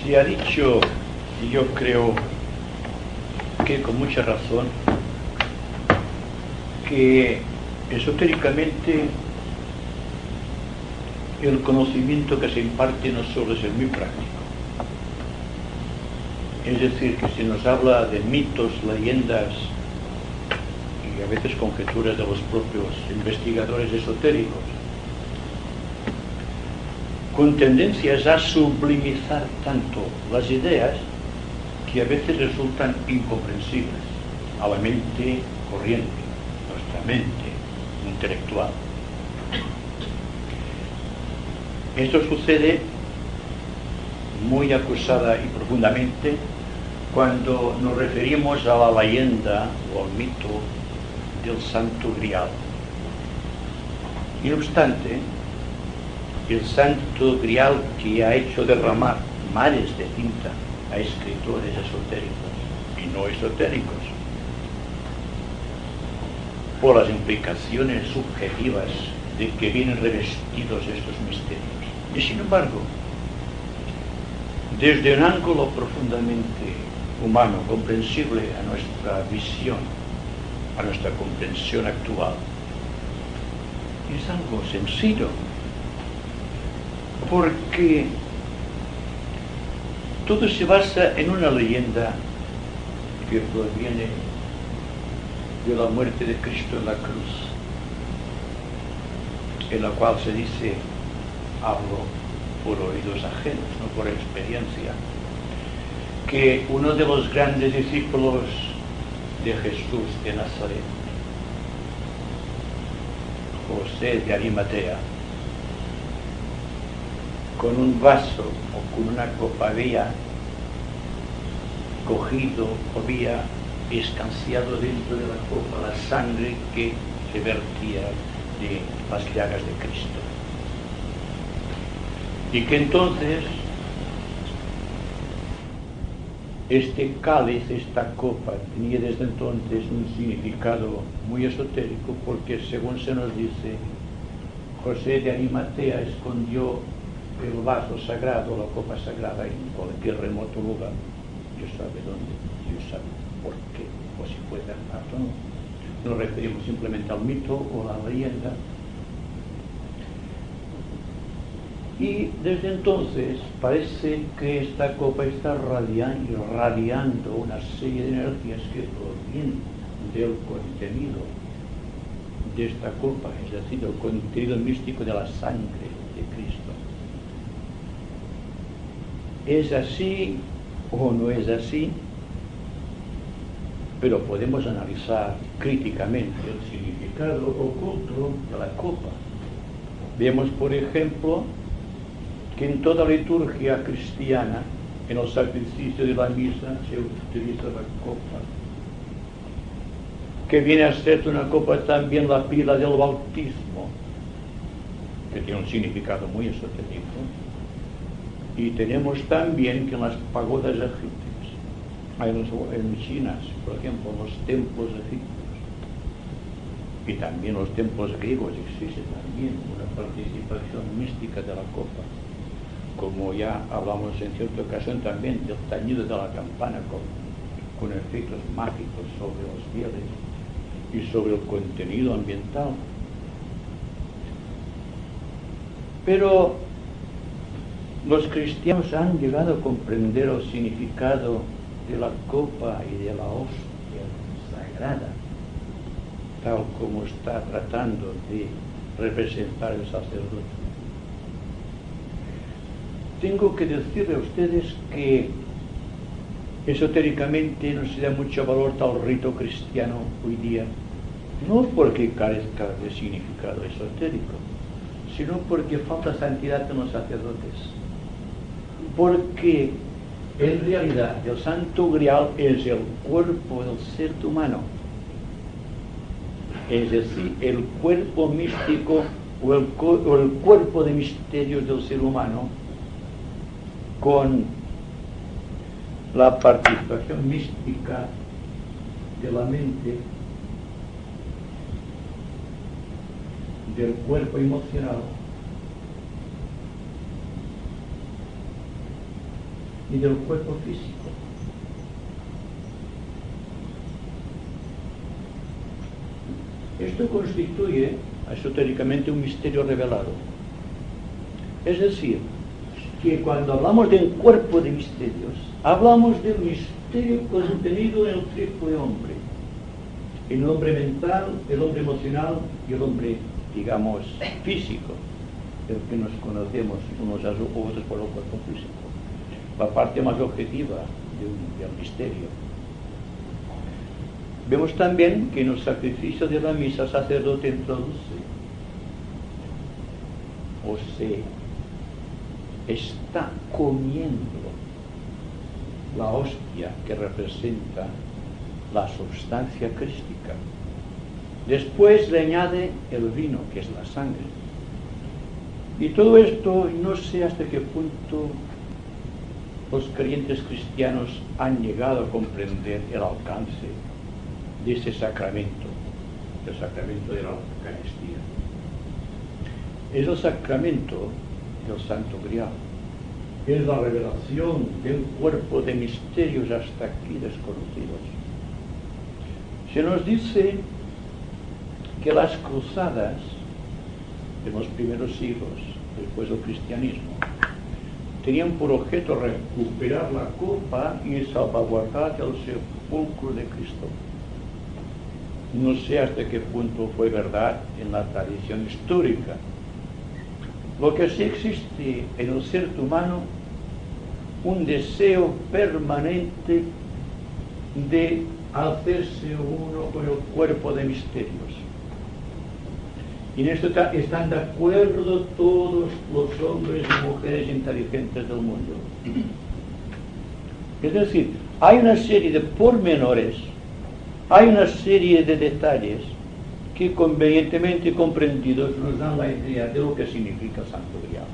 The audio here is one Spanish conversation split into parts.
Se ha dicho, y yo creo que con mucha razón, que esotéricamente el conocimiento que se imparte no suele ser muy práctico. Es decir, que se nos habla de mitos, leyendas y a veces conjeturas de los propios investigadores esotéricos, con tendencias a sublimizar tanto las ideas que a veces resultan incomprensibles a la mente corriente, nuestra mente intelectual. Esto sucede muy acusada y profundamente cuando nos referimos a la leyenda o al mito del Santo Grial. Y no obstante, el Santo Grial, que ha hecho derramar mares de tinta a escritores esotéricos y no esotéricos, por las implicaciones subjetivas de que vienen revestidos estos misterios. Y sin embargo, desde un ángulo profundamente humano, comprensible a nuestra visión, a nuestra comprensión actual, es algo sencillo, porque todo se basa en una leyenda que proviene de la muerte de Cristo en la cruz, en la cual se dice, hablo por oídos ajenos, no por experiencia, que uno de los grandes discípulos de Jesús de Nazaret, José de Arimatea, con un vaso o con una copa había cogido, había escanciado dentro de la copa la sangre que se vertía de las llagas de Cristo. Y que entonces este cáliz, esta copa, tenía desde entonces un significado muy esotérico, porque según se nos dice, José de Arimatea escondió el vaso sagrado, la copa sagrada, en cualquier remoto lugar. Dios sabe dónde, Dios sabe por qué, o si fue verdad o no. Nos referimos simplemente al mito o a la leyenda. Y desde entonces parece que esta copa está irradiando una serie de energías que provienen del contenido de esta copa, es decir, del contenido místico de la sangre de Cristo. ¿Es así o no es así? Pero podemos analizar críticamente el significado oculto de la copa. Vemos, por ejemplo, que en toda liturgia cristiana, en el sacrificio de la misa, se utiliza la copa, que viene a ser una copa también la pila del bautismo, que tiene un significado muy esotérico. Y tenemos también que en las pagodas egipcias, en China, por ejemplo, en los templos egipcios, y también los templos griegos, existe también una participación mística de la copa, como ya hablamos en cierta ocasión también del tañido de la campana con efectos mágicos sobre los fieles y sobre el contenido ambiental. Pero los cristianos han llegado a comprender el significado de la copa y de la hostia sagrada, tal como está tratando de representar el sacerdote. Tengo que decirle a ustedes que esotéricamente no se da mucho valor tal rito cristiano hoy día, no porque carezca de significado esotérico, sino porque falta santidad en los sacerdotes. Porque en realidad el Santo Grial es el cuerpo del ser humano, es decir, el cuerpo místico o el cuerpo de misterios del ser humano, con la participación mística de la mente, del cuerpo emocional y del cuerpo físico. Esto constituye esotéricamente un misterio revelado. Es decir, que cuando hablamos de un cuerpo de misterios, hablamos del misterio contenido en el triple hombre. El hombre mental, el hombre emocional y el hombre, digamos, físico, el que nos conocemos unos a otros por el cuerpo físico. La parte más objetiva del misterio. Vemos también que en el sacrificio de la misa el sacerdote introduce, o se está comiendo la hostia que representa la substancia crística. Después le añade el vino, que es la sangre. Y todo esto, no sé hasta qué punto los creyentes cristianos han llegado a comprender el alcance de ese sacramento, el sacramento de la Eucaristía. Es el sacramento del Santo Grial. Es la revelación de un cuerpo de misterios hasta aquí desconocidos. Se nos dice que las cruzadas en los primeros siglos, después del cristianismo, tenían por objeto recuperar la copa y salvaguardar el sepulcro de Cristo. No sé hasta qué punto fue verdad en la tradición histórica. Lo que sí existe en el ser humano, un deseo permanente de hacerse uno con el cuerpo de misterios. Y en esto están de acuerdo todos los hombres y mujeres inteligentes del mundo. Es decir, hay una serie de pormenores, hay una serie de detalles que convenientemente comprendidos nos dan la idea de lo que significa el Santo Grial.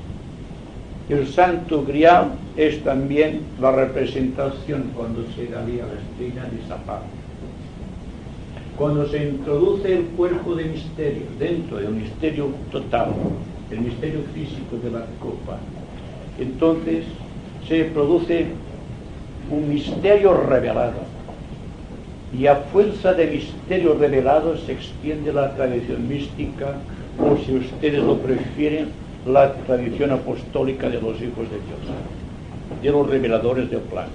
El Santo Grial es también la representación cuando se dalía la espina de Sapar. Cuando se introduce el cuerpo de misterio dentro del misterio total, el misterio físico de la copa, entonces se produce un misterio revelado. Y a fuerza de misterio revelado se extiende la tradición mística, o si ustedes lo prefieren, la tradición apostólica de los hijos de Dios, de los reveladores del plan.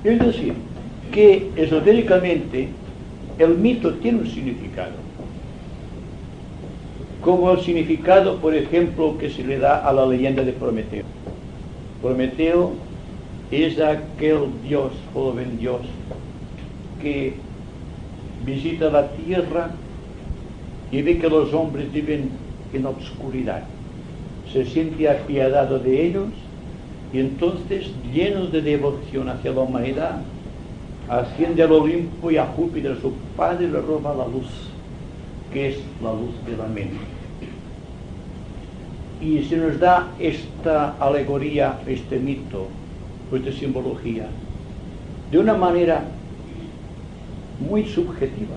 Es decir, que esotéricamente el mito tiene un significado, como el significado, por ejemplo, que se le da a la leyenda de Prometeo. Prometeo es aquel Dios, joven Dios, que visita la tierra y ve que los hombres viven en la oscuridad. Se siente apiadado de ellos y entonces, lleno de devoción hacia la humanidad, asciende al Olimpo y a Júpiter, su padre, le roba la luz, que es la luz de la mente. Y se nos da esta alegoría, este mito, esta simbología, de una manera muy subjetiva.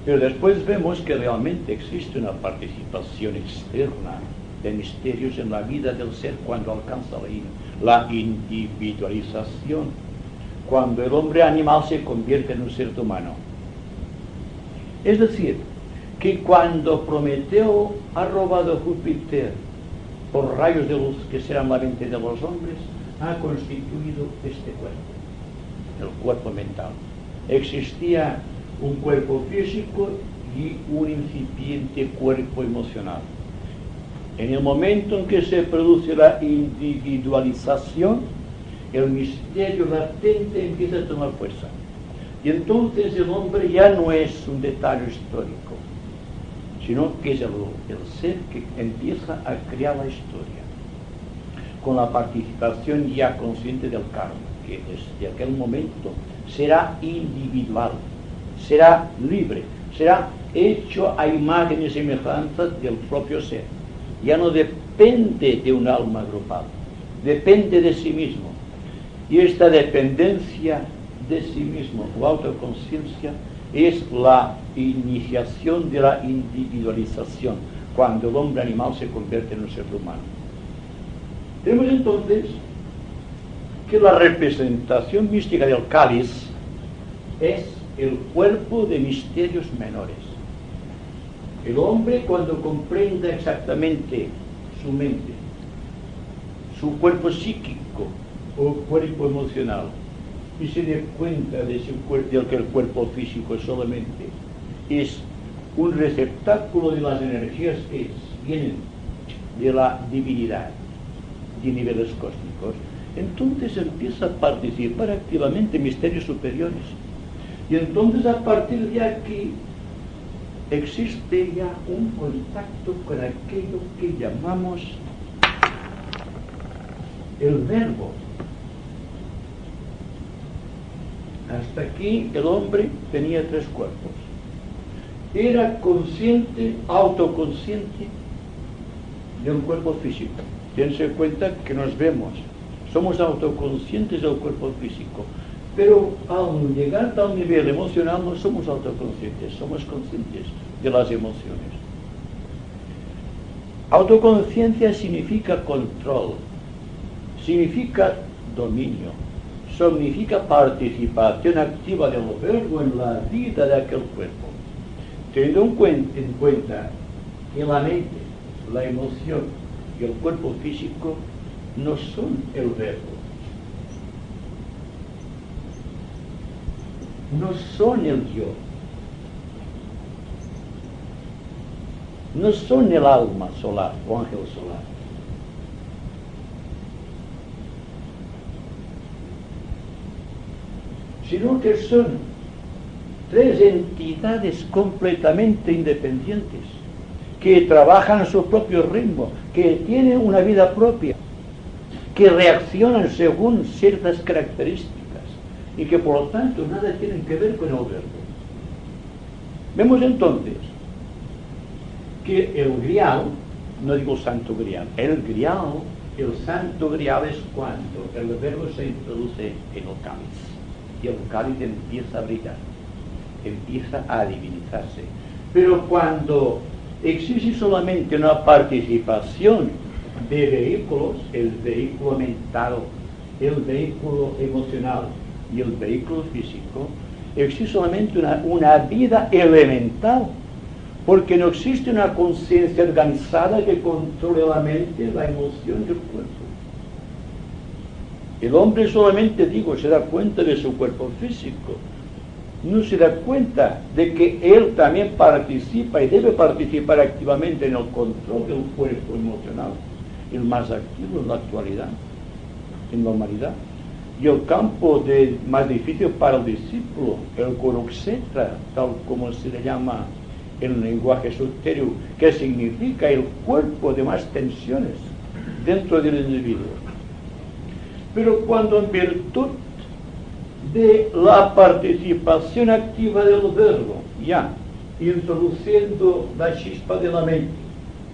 Pero después vemos que realmente existe una participación externa de misterios en la vida del ser cuando alcanza la individualización, cuando el hombre animal se convierte en un ser humano. Es decir, que cuando Prometeo ha robado a Júpiter por rayos de luz que serán la mente de los hombres, ha constituido este cuerpo, el cuerpo mental. Existía un cuerpo físico y un incipiente cuerpo emocional. En el momento en que se produce la individualización, el misterio latente empieza a tomar fuerza. Y entonces el hombre ya no es un detalle histórico, sino que es el ser que empieza a crear la historia, con la participación ya consciente del karma, que desde aquel momento será individual, será libre, será hecho a imagen y semejanza del propio ser. Ya no depende de un alma grupal, depende de sí mismo. Y esta dependencia de sí mismo o autoconciencia es la iniciación de la individualización, cuando el hombre animal se convierte en un ser humano. Tenemos entonces que la representación mística del cáliz es el cuerpo de misterios menores. El hombre, cuando comprenda exactamente su mente, su cuerpo psíquico o cuerpo emocional, y se dé cuenta de que el cuerpo físico solamente es un receptáculo de las energías que vienen de la divinidad, de niveles cósmicos, entonces empieza a participar activamente en misterios superiores. Y entonces a partir de aquí existe ya un contacto con aquello que llamamos el verbo. Hasta aquí el hombre tenía tres cuerpos. Era consciente, autoconsciente de un cuerpo físico. Tense en cuenta que nos vemos, somos autoconscientes del cuerpo físico, pero al llegar a tal nivel emocional no somos autoconscientes, somos conscientes de las emociones. Autoconciencia significa control, significa dominio, significa participación activa del verbo en la vida de aquel cuerpo. Teniendo en cuenta que la mente, la emoción y el cuerpo físico no son el verbo, no son el yo, no son el alma solar o ángel solar. Sino que son tres entidades completamente independientes, que trabajan a su propio ritmo, que tienen una vida propia, que reaccionan según ciertas características y que por lo tanto nada tienen que ver con el verbo. Vemos entonces que el grial, no digo santo grial, el santo grial es cuando el verbo se introduce en el cáliz y el cáliz empieza a brillar, empieza a divinizarse. Pero cuando existe solamente una participación de vehículos, el vehículo mental, el vehículo emocional y el vehículo físico, existe solamente una vida elemental, porque no existe una conciencia organizada que controle la mente, la emoción y el cuerpo. El hombre solamente, se da cuenta de su cuerpo físico, no se da cuenta de que él también participa y debe participar activamente en el control del cuerpo emocional, el más activo en la actualidad, en la humanidad. Y el campo más difícil para el discípulo, el kurukshetra, tal como se le llama en el lenguaje esotérico, que significa el cuerpo de más tensiones dentro del individuo. Pero cuando en virtud de la participación activa del verbo, ya introduciendo la chispa de la mente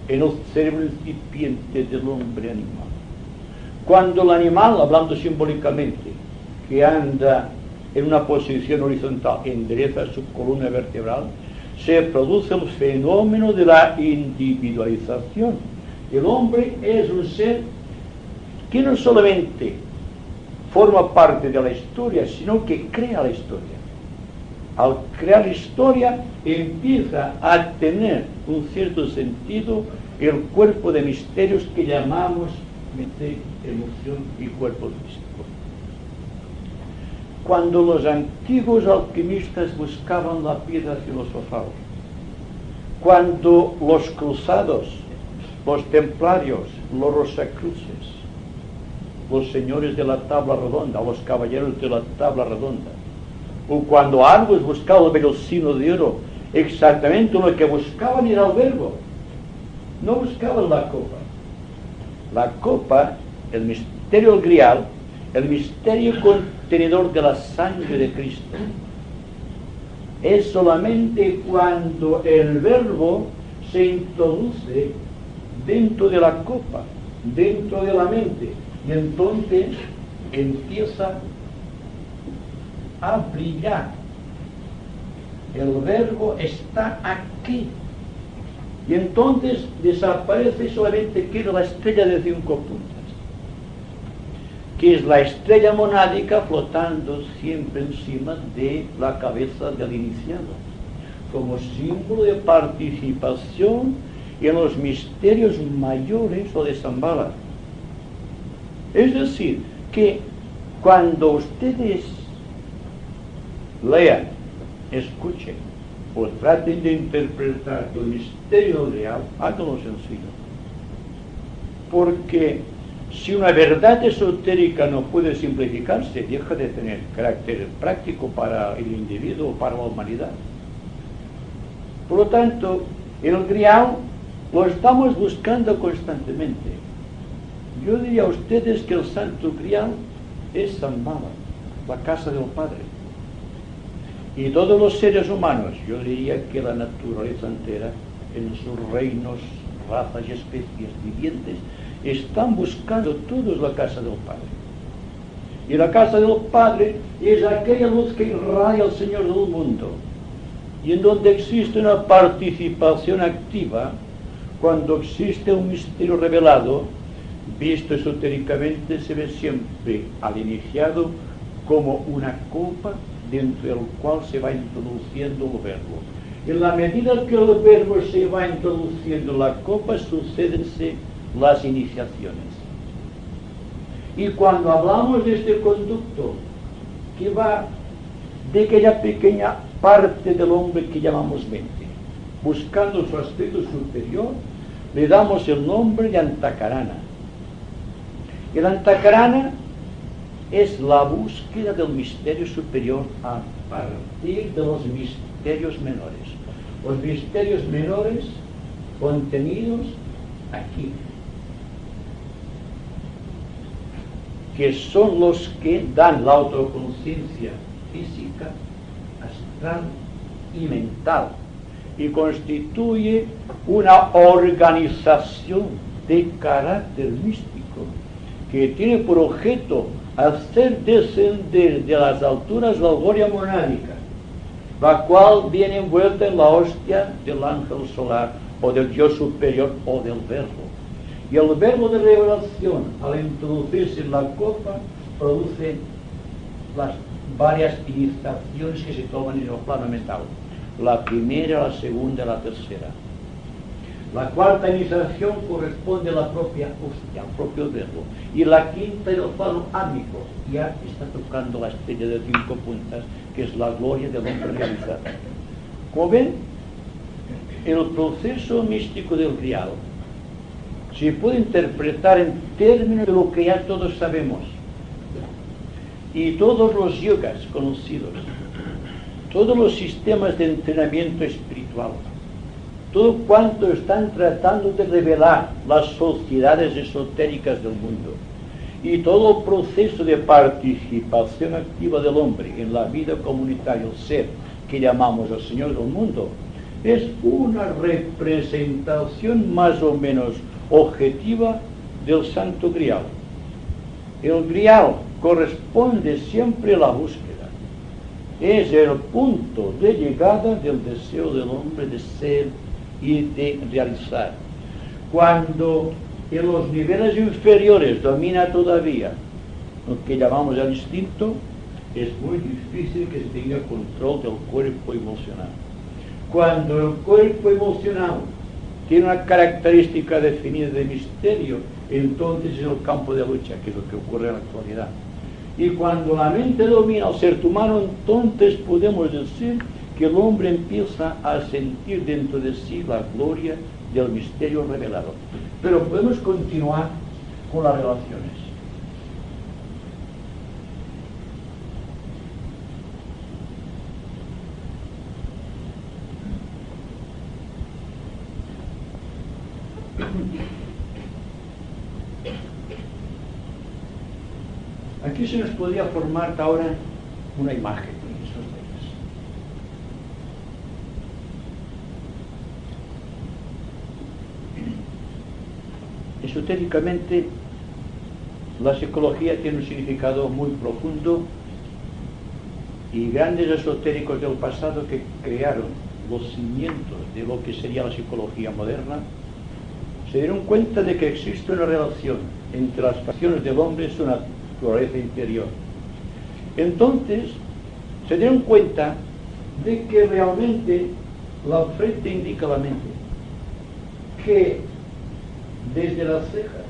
en el cerebro incipiente del hombre animal, cuando el animal, hablando simbólicamente, que anda en una posición horizontal, endereza su columna vertebral, se produce el fenómeno de la individualización. El hombre es un ser que no solamente forma parte de la historia, sino que crea la historia. Al crear la historia empieza a tener un cierto sentido el cuerpo de misterios que llamamos mente, emoción y cuerpo físico. Cuando los antiguos alquimistas buscaban la piedra filosofal, cuando los cruzados, los templarios, los rosacruces, los señores de la tabla redonda, los caballeros de la tabla redonda, o cuando Argos buscaba el velocino de oro, exactamente lo que buscaban era el verbo, no buscaban la copa. La copa, el misterio grial, el misterio contenedor de la sangre de Cristo, es solamente cuando el verbo se introduce dentro de la copa, dentro de la mente, y entonces empieza a brillar. El verbo está aquí. Y entonces desaparece, solamente queda la estrella de 5 puntas. que es la estrella monádica flotando siempre encima de la cabeza del iniciado, como símbolo de participación en los misterios mayores o de Shambhala. Es decir, que cuando ustedes lean, escuchen o traten de interpretar el misterio real, háganlo sencillo. Porque si una verdad esotérica no puede simplificarse, deja de tener carácter práctico para el individuo o para la humanidad. Por lo tanto, el Grial lo estamos buscando constantemente. Yo diría a ustedes que el Santo Grial es Shambhala, la casa del Padre. Y todos los seres humanos, yo diría que la naturaleza entera, en sus reinos, razas y especies vivientes, están buscando todos la casa del Padre. Y la casa del Padre es aquella luz que irradia al Señor del mundo, y en donde existe una participación activa, cuando existe un misterio revelado, visto esotéricamente, se ve siempre al iniciado como una copa dentro del cual se va introduciendo el verbo. En la medida que el verbo se va introduciendo en la copa, sucédense las iniciaciones. Y cuando hablamos de este conducto, que va de aquella pequeña parte del hombre que llamamos mente, buscando su aspecto superior, le damos el nombre de Antakarana. El Antakarana es la búsqueda del misterio superior a partir de los misterios menores. Los misterios menores contenidos aquí, que son los que dan la autoconciencia física, astral y mental, y constituye una organización de carácter místico que tiene por objeto hacer descender de las alturas la gloria monádica, la cual viene envuelta en la hostia del ángel solar o del Dios superior o del verbo. Y el verbo de revelación, al introducirse en la copa, produce las varias iniciaciones que se toman en el plano mental. La primera, la segunda, la tercera. La cuarta iniciación corresponde a la propia hostia, al propio verbo. Y la quinta en el plano ámico. Ya está tocando la estrella de 5 puntas, que es la gloria del hombre realizado. Como ven, el proceso místico del Grial se puede interpretar en términos de lo que ya todos sabemos. Y todos los yogas conocidos, todos los sistemas de entrenamiento espiritual, todo cuanto están tratando de revelar las sociedades esotéricas del mundo, y todo el proceso de participación activa del hombre en la vida comunitaria, el ser que llamamos el Señor del mundo, es una representación más o menos objetiva del Santo Grial. El Grial corresponde siempre a la búsqueda. Es el punto de llegada del deseo del hombre de ser y de realizar. Cuando en los niveles inferiores domina todavía lo que llamamos el instinto, es muy difícil que se tenga control del cuerpo emocional. Cuando el cuerpo emocional tiene una característica definida de misterio, entonces es el campo de lucha, que es lo que ocurre en la actualidad. Y cuando la mente domina al ser humano, entonces podemos decir que el hombre empieza a sentir dentro de sí la gloria del misterio revelado. Pero podemos continuar con las relaciones. Aquí se nos podría formar ahora una imagen de esos días. Esotéricamente, la psicología tiene un significado muy profundo, y grandes esotéricos del pasado que crearon los cimientos de lo que sería la psicología moderna se dieron cuenta de que existe una relación entre las pasiones del hombre, naturaleza interior. Entonces, se dieron cuenta de que realmente la frente indica la mente, que desde las cejas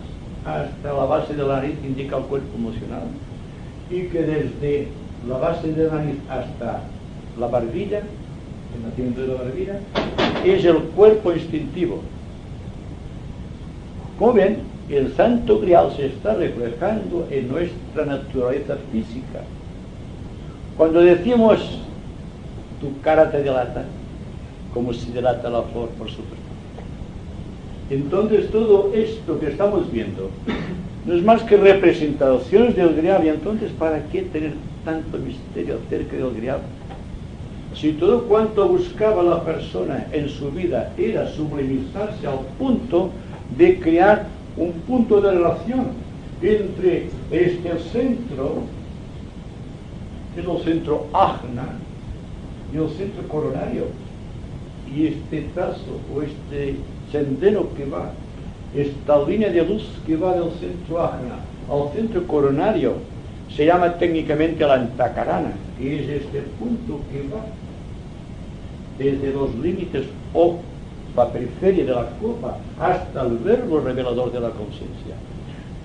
hasta la base de la nariz indica el cuerpo emocional, y que desde la base de la nariz hasta la barbilla, el nacimiento de la barbilla, es el cuerpo instintivo. Como ven, el Santo Grial se está reflejando en nuestra naturaleza física. Cuando decimos tu cara te delata, como si delata la flor por su perfume. Entonces todo esto que estamos viendo no es más que representaciones del Grial. Y entonces, ¿para qué tener tanto misterio acerca del Grial? Si todo cuanto buscaba la persona en su vida era sublimizarse al punto de crear un punto de relación entre este centro, que es el centro ajna, y el centro coronario, y este trazo o este sendero que va, esta línea de luz que va del centro ajna al centro coronario, se llama técnicamente la antacarana, que es este punto que va desde los límites o la periferia de la copa hasta el verbo revelador de la conciencia.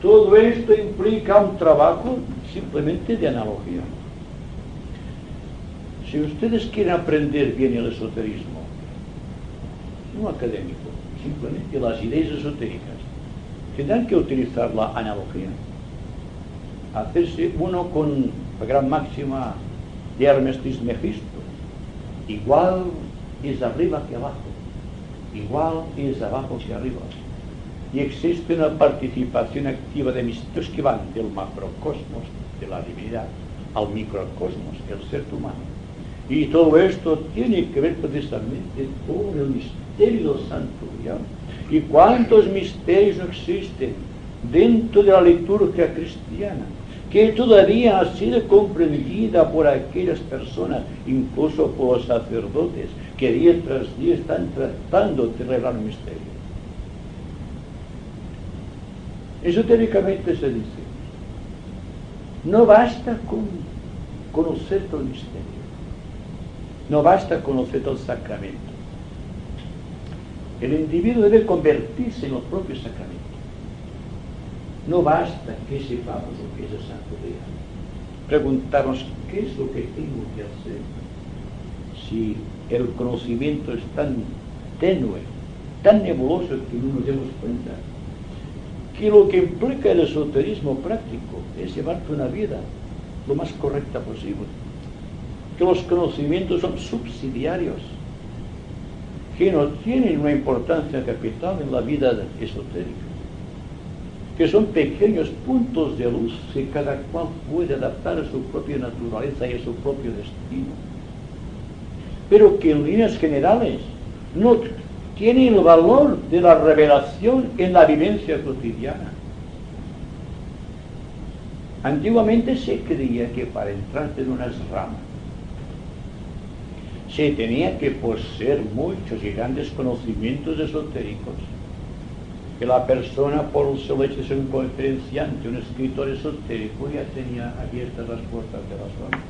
Todo esto implica un trabajo simplemente de analogía. Si ustedes quieren aprender bien el esoterismo, no académico, simplemente las ideas esotéricas, tendrán que utilizar la analogía, hacerse uno con la gran máxima de Hermes Trismegisto: igual es arriba que abajo, igual es abajo que arriba. Y existe una participación activa de misterios que van del macrocosmos, de la divinidad, al microcosmos, el ser humano. Y todo esto tiene que ver precisamente con el misterio del Santo Grial. ¿Y cuántos misterios no existen dentro de la liturgia cristiana, que todavía ha sido comprendida por aquellas personas, incluso por los sacerdotes, que día tras día están tratando de revelar un misterio? Esotéricamente se dice, no basta con conocer todo el misterio, no basta conocer todo el sacramento. El individuo debe convertirse en el propio sacramento. No basta que sepamos lo que es el Santo Grial. Preguntarnos, ¿qué es lo que tengo que hacer? Si el conocimiento es tan tenue, tan nebuloso que no nos damos cuenta, que lo que implica el esoterismo práctico es llevarte una vida lo más correcta posible, que los conocimientos son subsidiarios, que no tienen una importancia capital en la vida esotérica, que son pequeños puntos de luz que cada cual puede adaptar a su propia naturaleza y a su propio destino, pero que en líneas generales no tienen el valor de la revelación en la vivencia cotidiana. Antiguamente se creía que para entrar en unas ramas se tenía que poseer muchos y grandes conocimientos esotéricos, que la persona, por el solo hecho de ser un conferenciante, un escritor esotérico, ya tenía abiertas las puertas de las ramas.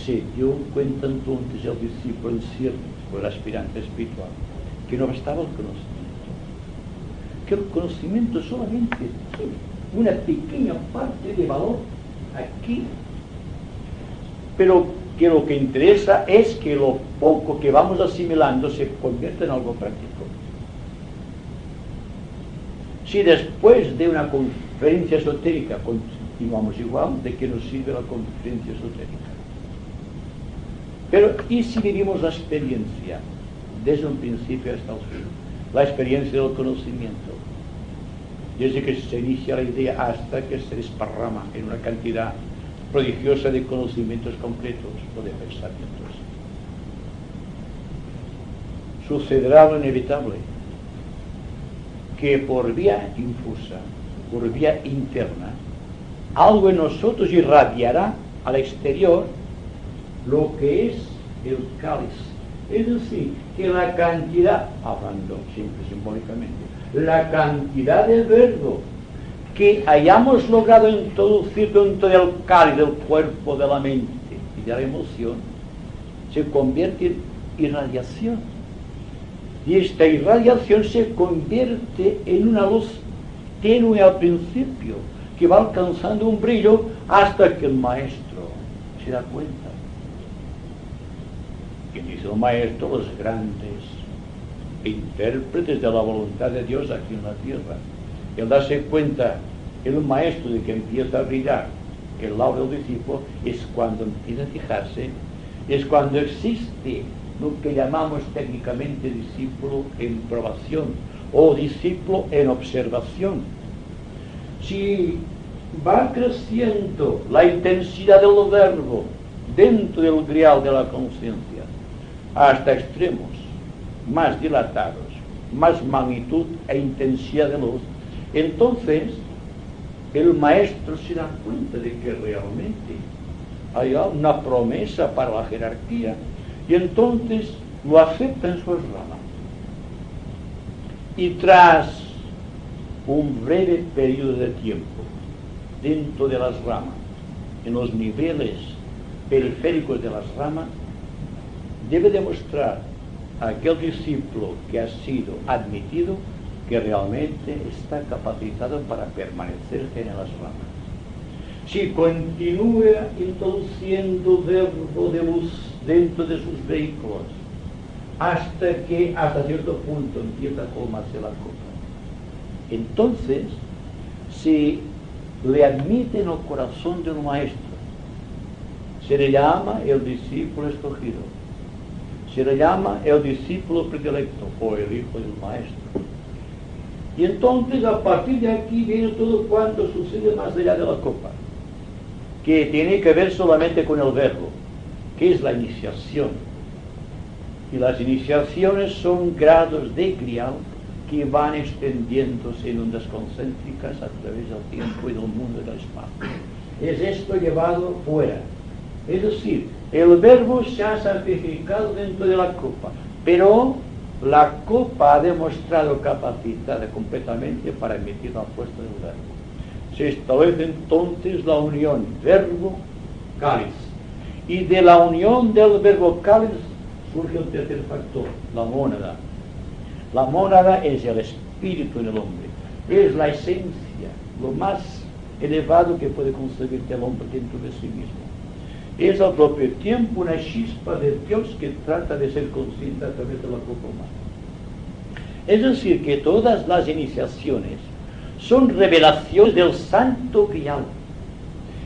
Se dio cuenta entonces el discípulo en cierto, o el aspirante espiritual, que no bastaba el conocimiento, que el conocimiento solamente tiene una pequeña parte de valor aquí, pero que lo que interesa es que lo poco que vamos asimilando se convierta en algo práctico. Si después de una conferencia esotérica continuamos igual, ¿de qué nos sirve la conferencia esotérica? Pero, ¿y si vivimos la experiencia desde un principio hasta el fin? La experiencia del conocimiento, desde que se inicia la idea hasta que se desparrama en una cantidad prodigiosa de conocimientos concretos o de pensamientos. Sucederá lo inevitable, que por vía infusa, por vía interna, algo en nosotros irradiará al exterior lo que es el cáliz. Es decir, que la cantidad, hablando siempre simbólicamente, la cantidad de verbo que hayamos logrado introducir dentro del cáliz del cuerpo, de la mente y de la emoción, se convierte en irradiación. Y esta irradiación se convierte en una luz tenue al principio, que va alcanzando un brillo hasta que el maestro se da cuenta. ¿Quién dice el maestro? Los grandes intérpretes de la voluntad de Dios aquí en la tierra. El darse cuenta, el maestro, de que empieza a brillar el lado del discípulo, es cuando empieza a fijarse, es cuando existe lo que llamamos técnicamente discípulo en probación o discípulo en observación. Si va creciendo la intensidad del verbo dentro del grial de la conciencia hasta extremos más dilatados, más magnitud e intensidad de luz, entonces el maestro se da cuenta de que realmente hay una promesa para la jerarquía, y entonces lo acepta en sus ramas. Y tras un breve periodo de tiempo dentro de las ramas, en los niveles periféricos de las ramas, debe demostrar a aquel discípulo que ha sido admitido que realmente está capacitado para permanecer en las ramas. Si continúa introduciendo verbo de luz dentro de sus vehículos, hasta que hasta cierto punto empieza a colmarse la copa, entonces se le admite en el corazón del maestro, se le llama el discípulo escogido, se le llama el discípulo predilecto o el hijo del maestro. Y entonces a partir de aquí viene todo cuanto sucede más allá de la copa, que tiene que ver solamente con el verbo, que es la iniciación. Y las iniciaciones son grados de grial que van extendiéndose en ondas concéntricas a través del tiempo y del mundo y del espacio. Es esto llevado fuera. Es decir, el verbo se ha santificado dentro de la copa, pero la copa ha demostrado capacitada completamente para emitir la fuerza del verbo. Se establece entonces la unión verbo-cáliz. Y de la unión del verbo cáliz surge el tercer factor, la mónada. La mónada es el espíritu en el hombre, es la esencia, lo más elevado que puede concebir el hombre dentro de sí mismo. Es al propio tiempo una chispa de Dios que trata de ser consciente a través de la copa humana. Es decir, que todas las iniciaciones son revelaciones del Santo Grial,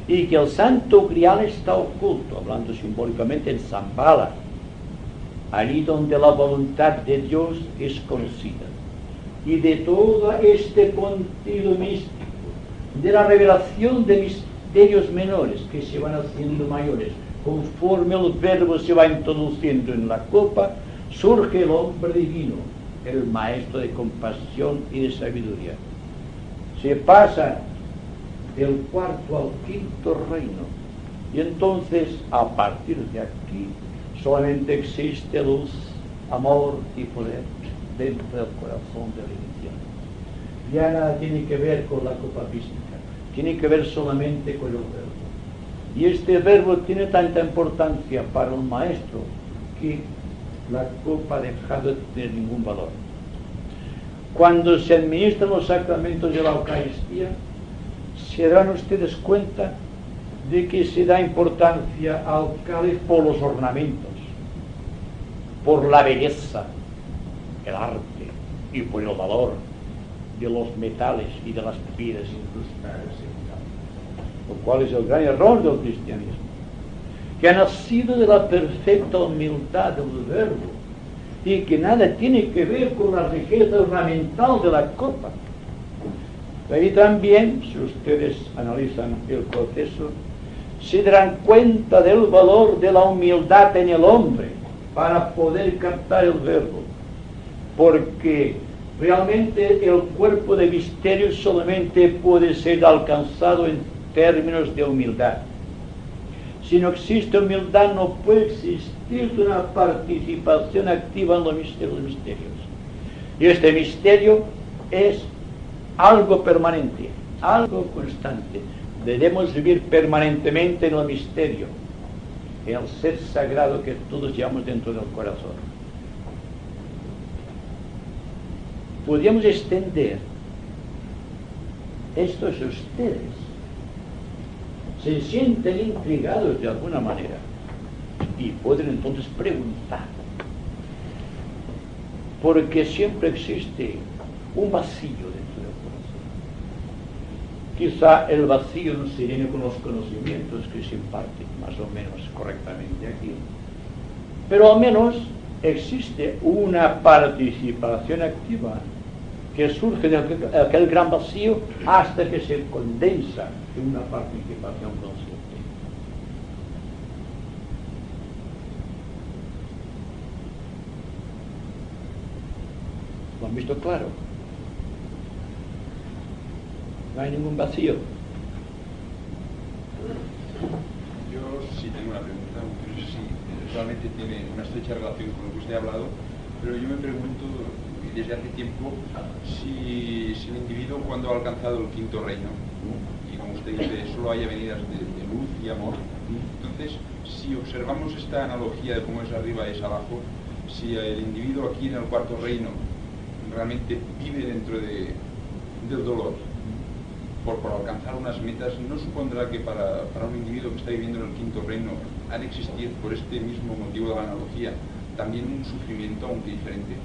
y que el Santo Grial está oculto, hablando simbólicamente, en Zambala, allí donde la voluntad de Dios es conocida. Y de todo este contenido místico, de la revelación de misterios menores que se van haciendo mayores, conforme el verbo se va introduciendo en la copa, surge el hombre divino, el maestro de compasión y de sabiduría. Se pasa del cuarto al quinto reino, y entonces a partir de aquí solamente existe luz, amor y poder dentro del corazón del iniciado. Ya nada tiene que ver con la copa mística, tiene que ver solamente con el verbo. Y este verbo tiene tanta importancia para un maestro que la copa ha dejado de tener ningún valor. Cuando se administran los sacramentos de la Eucaristía, se darán ustedes cuenta de que se da importancia al cáliz por los ornamentos, por la belleza, el arte y por el valor de los metales y de las piedras incrustadas en cáliz, lo cual es el gran error del cristianismo, que ha nacido de la perfecta humildad del verbo y que nada tiene que ver con la riqueza ornamental de la copa. Ahí también, si ustedes analizan el proceso, se darán cuenta del valor de la humildad en el hombre para poder captar el verbo, porque realmente el cuerpo de misterio solamente puede ser alcanzado en términos de humildad. Si no existe humildad, no puede existir una participación activa en los misterios. Y este misterio es algo permanente, algo constante. Debemos vivir permanentemente en el misterio, en el ser sagrado que todos llevamos dentro del corazón. Podríamos extender esto si ustedes se sienten intrigados de alguna manera y pueden entonces preguntar, porque siempre existe un vacío dentro del corazón. Quizá el vacío no se llene con los conocimientos que se imparten más o menos correctamente aquí, pero al menos existe una participación activa que surge de aquel gran vacío hasta que se condensa en una participación consciente. ¿Lo han visto claro? No hay ningún vacío. Yo sí tengo una pregunta, aunque no sé si realmente tiene una estrecha relación con lo que usted ha hablado, pero yo me pregunto desde hace tiempo si el individuo, cuando ha alcanzado el quinto reino, y como usted dice, solo haya venidas de luz y amor, entonces si observamos esta analogía de cómo es arriba es abajo, si el individuo aquí en el cuarto reino realmente vive dentro del dolor por alcanzar unas metas, ¿no supondrá que para un individuo que está viviendo en el quinto reino ha de existir, por este mismo motivo de la analogía, también un sufrimiento aunque diferente?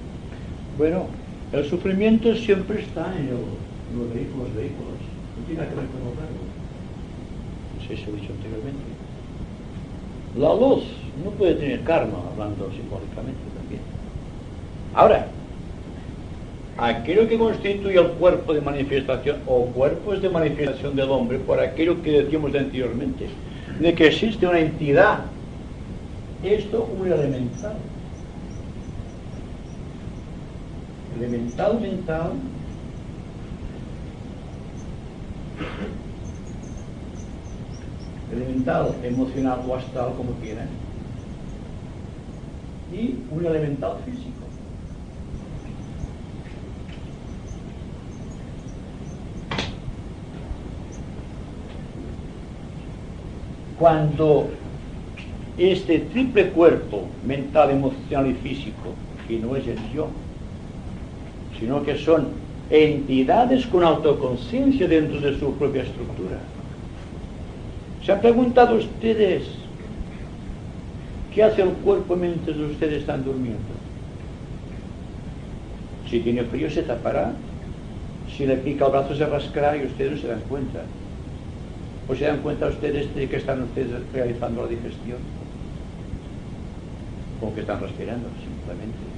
Bueno, el sufrimiento siempre está en los vehículos. No tiene que ver con lo raro. No sé si lo he dicho anteriormente. La luz no puede tener karma, hablando simbólicamente también. Ahora, aquello que constituye el cuerpo de manifestación o cuerpos de manifestación del hombre, por aquello que decíamos anteriormente, de que existe una entidad, esto un elemental mental, elemental emocional o astral, como quieran, y un elemental físico. Cuando este triple cuerpo, mental, emocional y físico, que no es el yo, sino que son entidades con autoconciencia dentro de su propia estructura. ¿Se han preguntado ustedes qué hace el cuerpo mientras ustedes están durmiendo? Si tiene frío se tapará, si le pica el brazo se rascará y ustedes no se dan cuenta. ¿O se dan cuenta ustedes de que están ustedes realizando la digestión? O que están respirando, simplemente.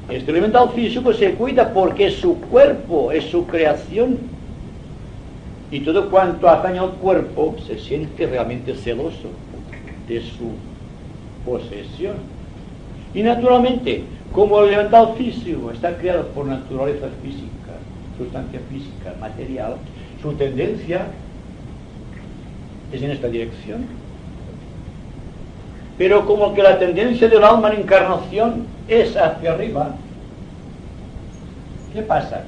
Este elemental físico se cuida porque es su cuerpo, es su creación. Y todo cuanto atañe al cuerpo se siente realmente celoso de su posesión. Y naturalmente, como el elemental físico está creado por naturaleza física, sustancia física, material, su tendencia es en esta dirección. Pero como que la tendencia del alma en encarnación es hacia arriba, ¿qué pasa?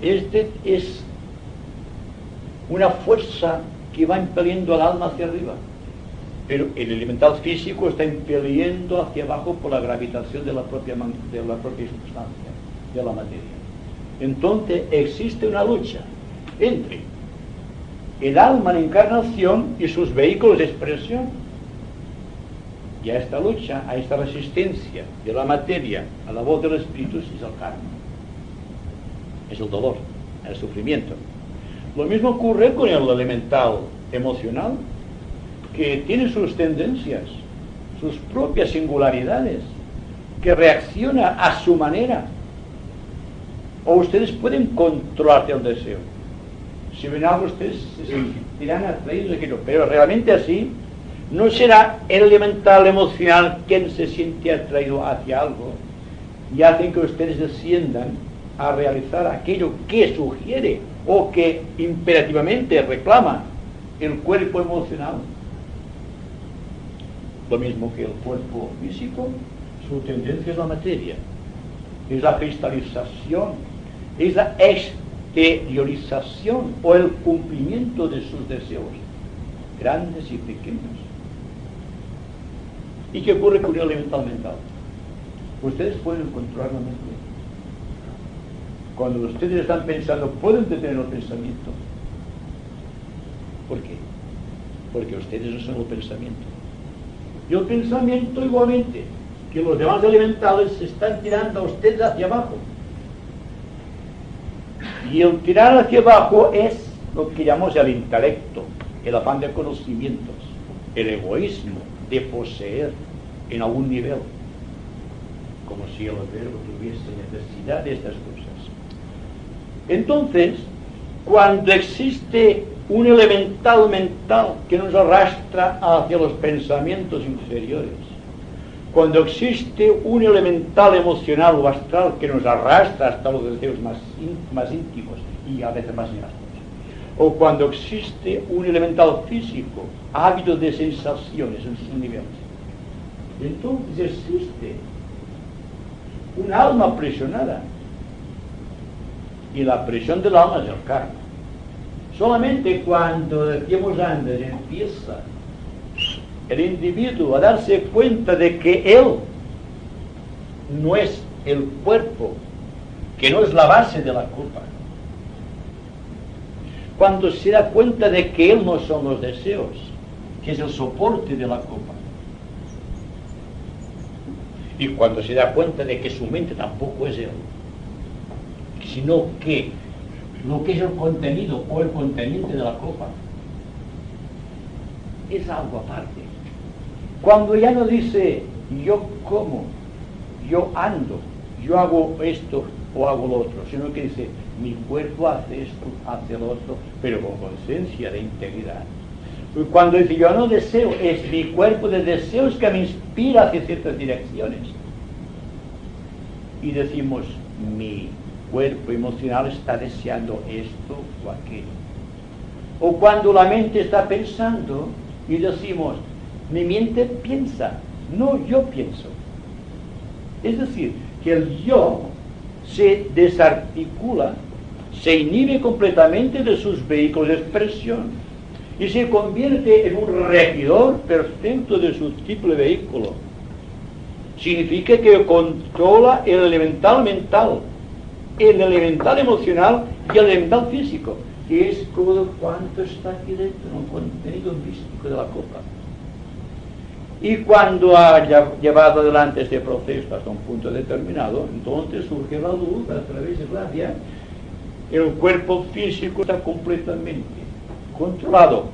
Este es una fuerza que va impeliendo al alma hacia arriba, pero el elemental físico está impeliendo hacia abajo por la gravitación de la propia sustancia, de la materia. Entonces existe una lucha entre el alma en encarnación y sus vehículos de expresión. Y a esta lucha, a esta resistencia de la materia a la voz del espíritu es el karma, es el dolor, el sufrimiento. Lo mismo ocurre con el elemental emocional, que tiene sus tendencias, sus propias singularidades, que reacciona a su manera. O ustedes pueden controlar el deseo. Si ven algo, ustedes se sentirán atraídos de aquello, pero realmente así no será el elemental emocional quien se siente atraído hacia algo y hacen que ustedes desciendan a realizar aquello que sugiere o que imperativamente reclama el cuerpo emocional. Lo mismo que el cuerpo físico, su tendencia es la materia, es la cristalización, es la exteriorización o el cumplimiento de sus deseos, grandes y pequeños. ¿Y qué ocurre con el elemental mental? Ustedes pueden controlar la mente. Cuando ustedes están pensando, pueden detener el pensamiento. ¿Por qué? Porque ustedes no son el pensamiento. Y el pensamiento igualmente, que los demás elementales se están tirando a ustedes hacia abajo. Y el tirar hacia abajo es lo que llamamos el intelecto, el afán de conocimientos, el egoísmo de poseer en algún nivel, como si el verbo tuviese necesidad de estas cosas. Entonces, cuando existe un elemental mental que nos arrastra hacia los pensamientos inferiores, cuando existe un elemental emocional o astral que nos arrastra hasta los deseos más íntimos y a veces más negativos, o cuando existe un elemental físico ávido de sensaciones en sus niveles, entonces existe un alma aprisionada, y la prisión del alma es el karma. Solamente cuando, decíamos antes, empieza el individuo a darse cuenta de que él no es el cuerpo, que no es la base de la culpa, cuando se da cuenta de que él no son los deseos, que es el soporte de la culpa, y cuando se da cuenta de que su mente tampoco es él, sino que lo que es el contenido o el conteniente de la copa es algo aparte. Cuando ya no dice yo como, yo ando, yo hago esto o hago lo otro, sino que dice mi cuerpo hace esto, hace lo otro, pero con conciencia de integridad. Y cuando dice yo no deseo, es mi cuerpo de deseos que me inspira hacia ciertas direcciones. Y decimos mi cuerpo emocional está deseando esto o aquello. O cuando la mente está pensando y decimos mi mente piensa, no yo pienso. Es decir, que el yo se desarticula, se inhibe completamente de sus vehículos de expresión y se convierte en un regidor perfecto de su tipo de vehículo. Significa que controla el elemental mental, el elemental emocional y el elemental físico, que es todo cuanto está aquí dentro, un contenido místico de la copa. Y cuando haya llevado adelante este proceso hasta un punto determinado, entonces surge la luz a través de gracia. El cuerpo físico está completamente controlado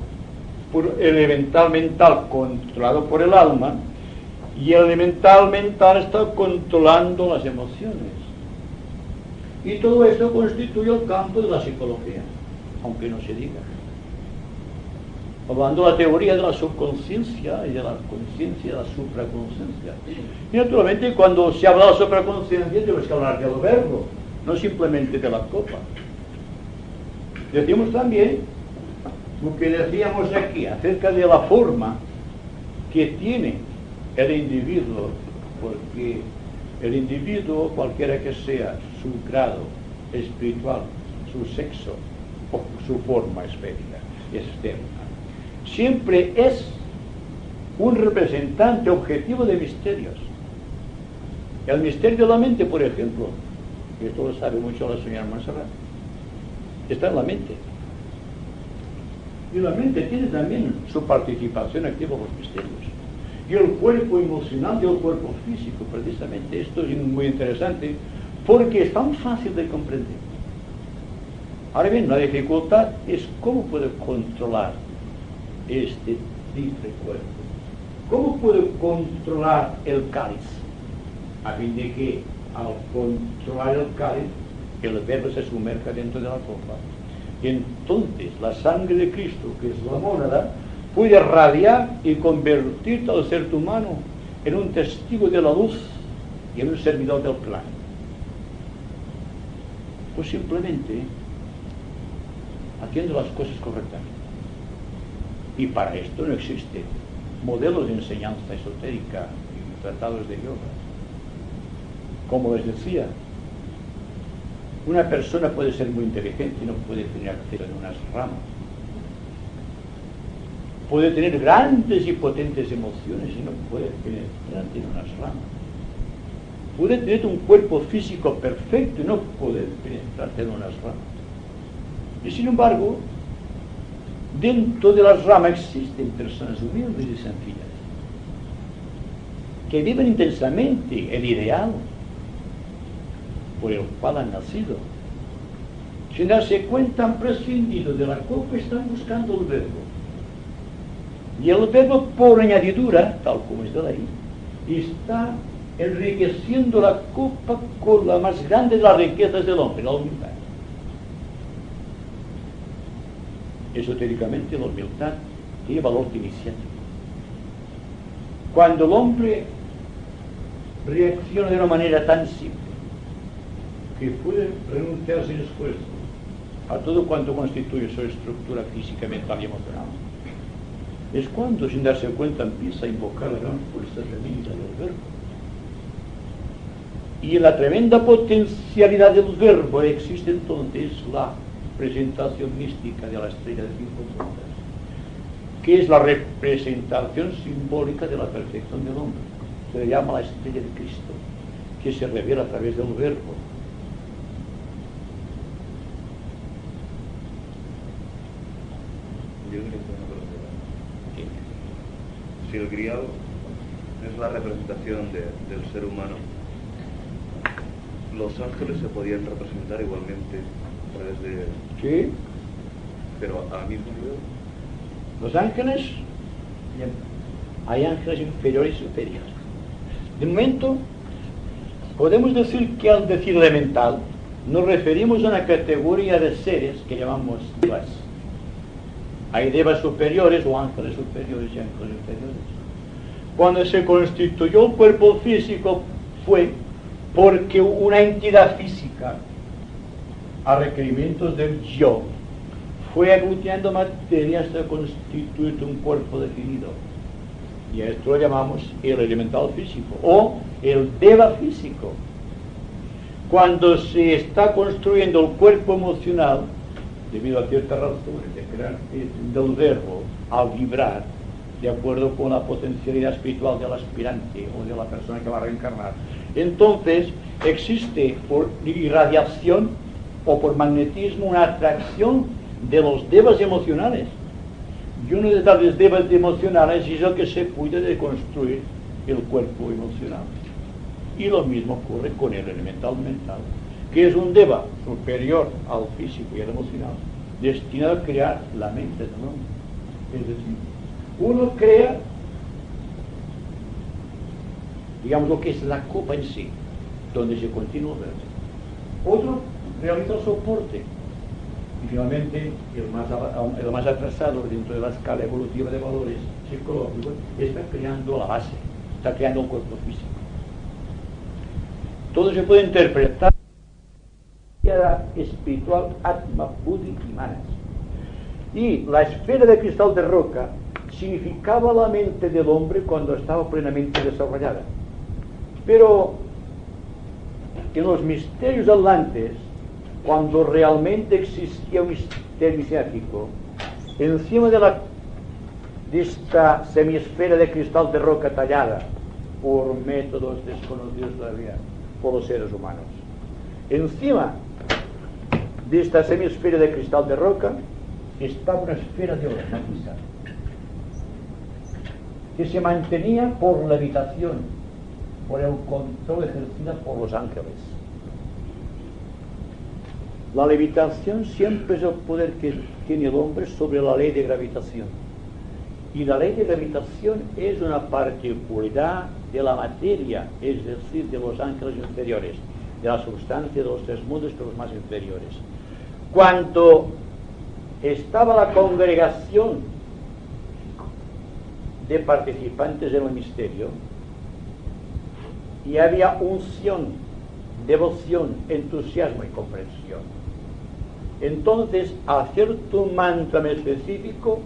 por el elemental mental, controlado por el alma, y el elemental mental está controlando las emociones. Y todo esto constituye el campo de la psicología, aunque no se diga. Hablando de la teoría de la subconsciencia y de la conciencia de la supraconsciencia. Y naturalmente cuando se habla de la supraconsciencia tenemos que hablar del verbo, no simplemente de la copa. Decimos también lo que decíamos aquí acerca de la forma que tiene el individuo, porque el individuo, cualquiera que sea su grado espiritual, su sexo o su forma esférica, externa, siempre es un representante objetivo de misterios. El misterio de la mente, por ejemplo, y esto lo sabe mucho la señora Montserrat, está en la mente. Y la mente tiene también su participación activa en los misterios. Y el cuerpo emocional y el cuerpo físico, precisamente. Esto es muy interesante porque es tan fácil de comprender. Ahora bien, la dificultad es cómo puedo controlar este triple cuerpo. ¿Cómo puedo controlar el cáliz? A fin de que al controlar el cáliz, el verbo se sumerja dentro de la copa. Y entonces la sangre de Cristo, que es la mónada, puede radiar y convertir al ser humano en un testigo de la luz y en un servidor del plan. Pues simplemente haciendo las cosas correctamente. Y para esto no existe modelos de enseñanza esotérica y tratados de yoga. Como les decía, Una persona puede ser muy inteligente y no puede tener acceso en unas ramas. Puede tener grandes y potentes emociones y no puede penetrar en unas ramas. Puede tener un cuerpo físico perfecto y no puede penetrar en unas ramas. Y sin embargo, dentro de las ramas existen personas humildes y sencillas que viven intensamente el ideal por el cual han nacido. Sin darse cuenta, han prescindido de la copa y están buscando el verbo. Y el verbo, por añadidura, tal como es de la ley, está enriqueciendo la copa con la más grande de las riquezas del hombre, la humildad. Esotéricamente, la humildad tiene valor de iniciativa. Cuando el hombre reacciona de una manera tan simple, que puede renunciar sin esfuerzo a todo cuanto constituye su estructura física, mental y emocional, es cuando, sin darse cuenta, empieza a invocar la gran fuerza tremenda del verbo. Y en la tremenda potencialidad del verbo existe entonces la presentación mística de la estrella de 5 puntas, que es la representación simbólica de la perfección del hombre. Se le llama la estrella de Cristo, que se revela a través del verbo. Yo creo que una pregunta. Si el grial es la representación del ser humano, los ángeles se podían representar igualmente a través de... Sí. Pero al mismo nivel. Los ángeles, bien, hay ángeles inferiores y superiores. De momento, podemos decir que al decir elemental, nos referimos a una categoría de seres que llamamos devas. Hay devas superiores o ángeles superiores y ángeles inferiores. Cuando se constituyó el cuerpo físico fue porque una entidad física, a requerimientos del yo, fue aglutinando materia hasta constituir un cuerpo definido. Y a esto lo llamamos el elemental físico o el deva físico. Cuando se está construyendo el cuerpo emocional, debido a ciertas razones del verbo, al vibrar, de acuerdo con la potencialidad espiritual del aspirante o de la persona que va a reencarnar, entonces existe por irradiación o por magnetismo una atracción de los devas emocionales. Y uno de tales devas emocionales es el que se cuida de construir el cuerpo emocional. Y lo mismo ocurre con el elemental mental, que es un deva superior al físico y al emocional, destinado a crear la mente del hombre. Es decir, uno crea, digamos, lo que es la copa en sí, donde se continúa el verbo. Otro realiza el soporte. Y finalmente, el más atrasado dentro de la escala evolutiva de valores psicológicos está creando la base, está creando un cuerpo físico. Todo se puede interpretar espiritual, atma, buddhi y manas. Y la esfera de cristal de roca significaba la mente del hombre cuando estaba plenamente desarrollada. Pero en los misterios atlantes, cuando realmente existía un misterio iniciático, encima de esta semiesfera de cristal de roca tallada por métodos desconocidos todavía por los seres humanos, encima de esta semiesfera de cristal de roca estaba una esfera de oro maciza que se mantenía por la levitación, por el control ejercido por los ángeles. La levitación siempre es el poder que tiene el hombre sobre la ley de gravitación. Y la ley de gravitación es una particularidad de la materia, es decir, de los ángeles inferiores, de la sustancia de los tres mundos, pero los más inferiores. Cuando estaba la congregación de participantes en el misterio, y había unción, devoción, entusiasmo y comprensión, entonces, a cierto mantra específico,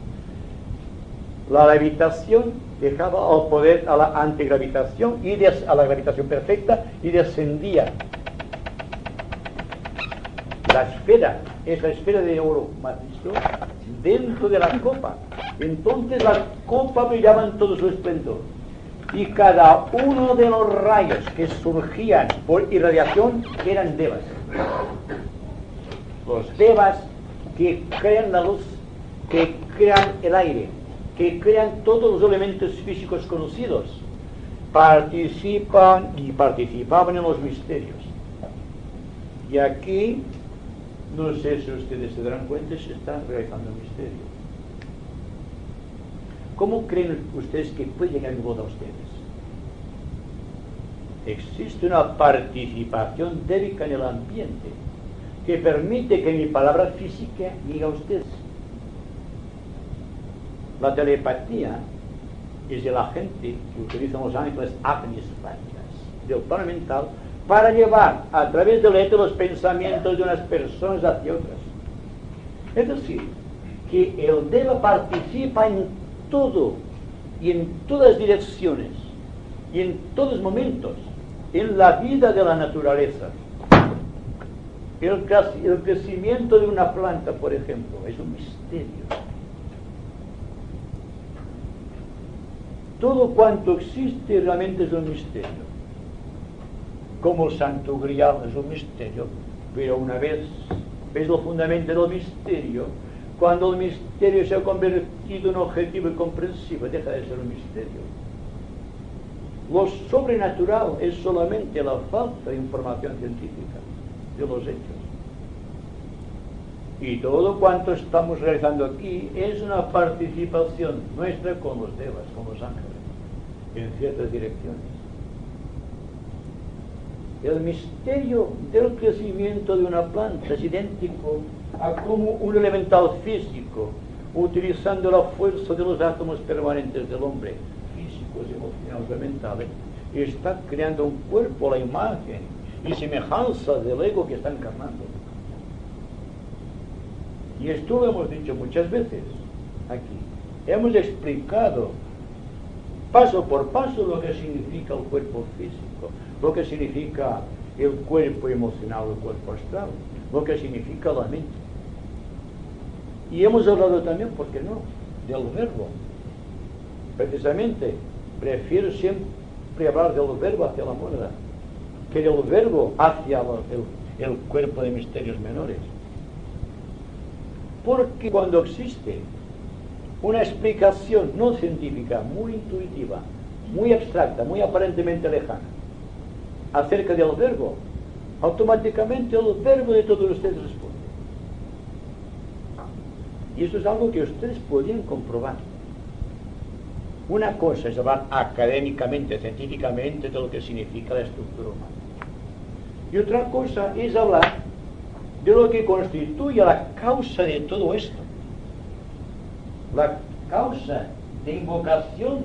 la levitación dejaba al poder a la antigravitación y a la gravitación perfecta y descendía la esfera, es la esfera de oro macizo, dentro de la copa. Entonces la copa brillaba en todo su esplendor. Y cada uno de los rayos que surgían por irradiación eran devas. Los devas que crean la luz, que crean el aire, que crean todos los elementos físicos conocidos, participaban en los misterios. Y aquí, no sé si ustedes se darán cuenta, se está realizando un misterio. ¿Cómo creen ustedes que puede llegar mi voz a ustedes? Existe una participación débica en el ambiente que permite que mi palabra física llegue a ustedes. La telepatía es el agente que utilizan los ángeles administrativas del plano mental para llevar a través del éter los pensamientos de unas personas hacia otras. Es decir, que el Deva participa en todo y en todas direcciones y en todos momentos en la vida de la naturaleza. El crecimiento de una planta, por ejemplo, es un misterio. Todo cuanto existe realmente es un misterio. Como el Santo Grial es un misterio, pero una vez ves lo fundamental del misterio, cuando el misterio se ha convertido en objetivo y comprensible, deja de ser un misterio. Lo sobrenatural es solamente la falta de información científica de los hechos. Y todo cuanto estamos realizando aquí es una participación nuestra con los devas, con los ángeles, en ciertas direcciones. El misterio del crecimiento de una planta es idéntico a como un elemental físico, utilizando la fuerza de los átomos permanentes del hombre, físicos, emocionales y mentales, está creando un cuerpo, la imagen y semejanza del ego que está encarnando. Y esto lo hemos dicho muchas veces aquí. Hemos explicado paso por paso lo que significa el cuerpo físico, lo que significa el cuerpo emocional, el cuerpo astral, lo que significa la mente. Y hemos hablado también, ¿por qué no?, del verbo. Precisamente, prefiero siempre hablar del verbo hacia la moneda que del verbo hacia el cuerpo de misterios menores. Porque cuando existe una explicación no científica, muy intuitiva, muy abstracta, muy aparentemente lejana, acerca del verbo, automáticamente el verbo de todos ustedes responde. Y eso es algo que ustedes podrían comprobar. Una cosa es hablar académicamente, científicamente de lo que significa la estructura humana. Y otra cosa es hablar de lo que constituye la causa de todo esto. La causa de invocación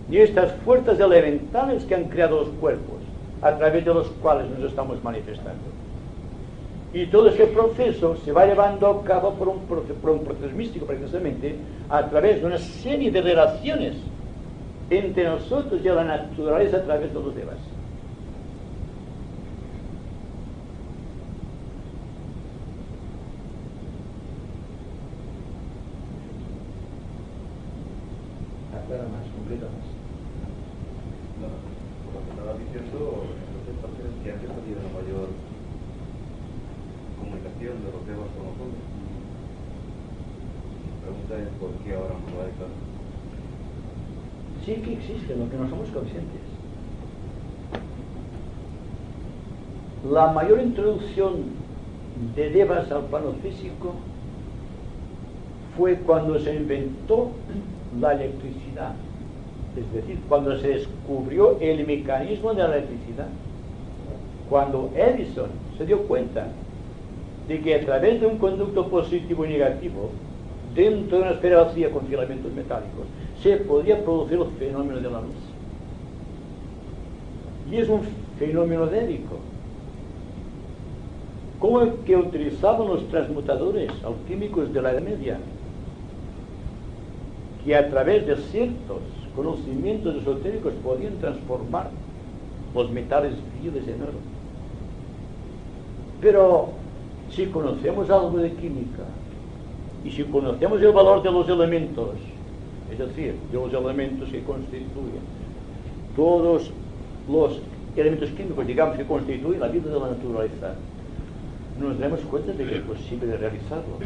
de estas fuerzas elementales que han creado los cuerpos, a través de los cuales nos estamos manifestando. Y todo ese proceso se va llevando a cabo por un proceso místico, precisamente, a través de una serie de relaciones entre nosotros y la naturaleza a través de los devas. Aclara más, completa más. No, por lo que estaba diciendo, entonces parece que antes había una mayor comunicación de los devas con los hombres. La pregunta es por qué ahora no lo hay tanto. Sí que existe, lo que no somos conscientes. La mayor introducción de devas al plano físico fue cuando se inventó la electricidad, es decir, cuando se descubrió el mecanismo de la electricidad, cuando Edison se dio cuenta de que a través de un conducto positivo y negativo, dentro de una esfera vacía con filamentos metálicos, se podría producir el fenómeno de la luz. Y es un fenómeno débico, como el que utilizaban los transmutadores alquímicos de la Edad Media, que a través de ciertos conocimientos esotéricos podían transformar los metales fríos en oro. Pero si conocemos algo de química y si conocemos el valor de los elementos, es decir, de los elementos que constituyen todos los elementos químicos, digamos, que constituyen la vida de la naturaleza, nos damos cuenta de que es posible realizarlo.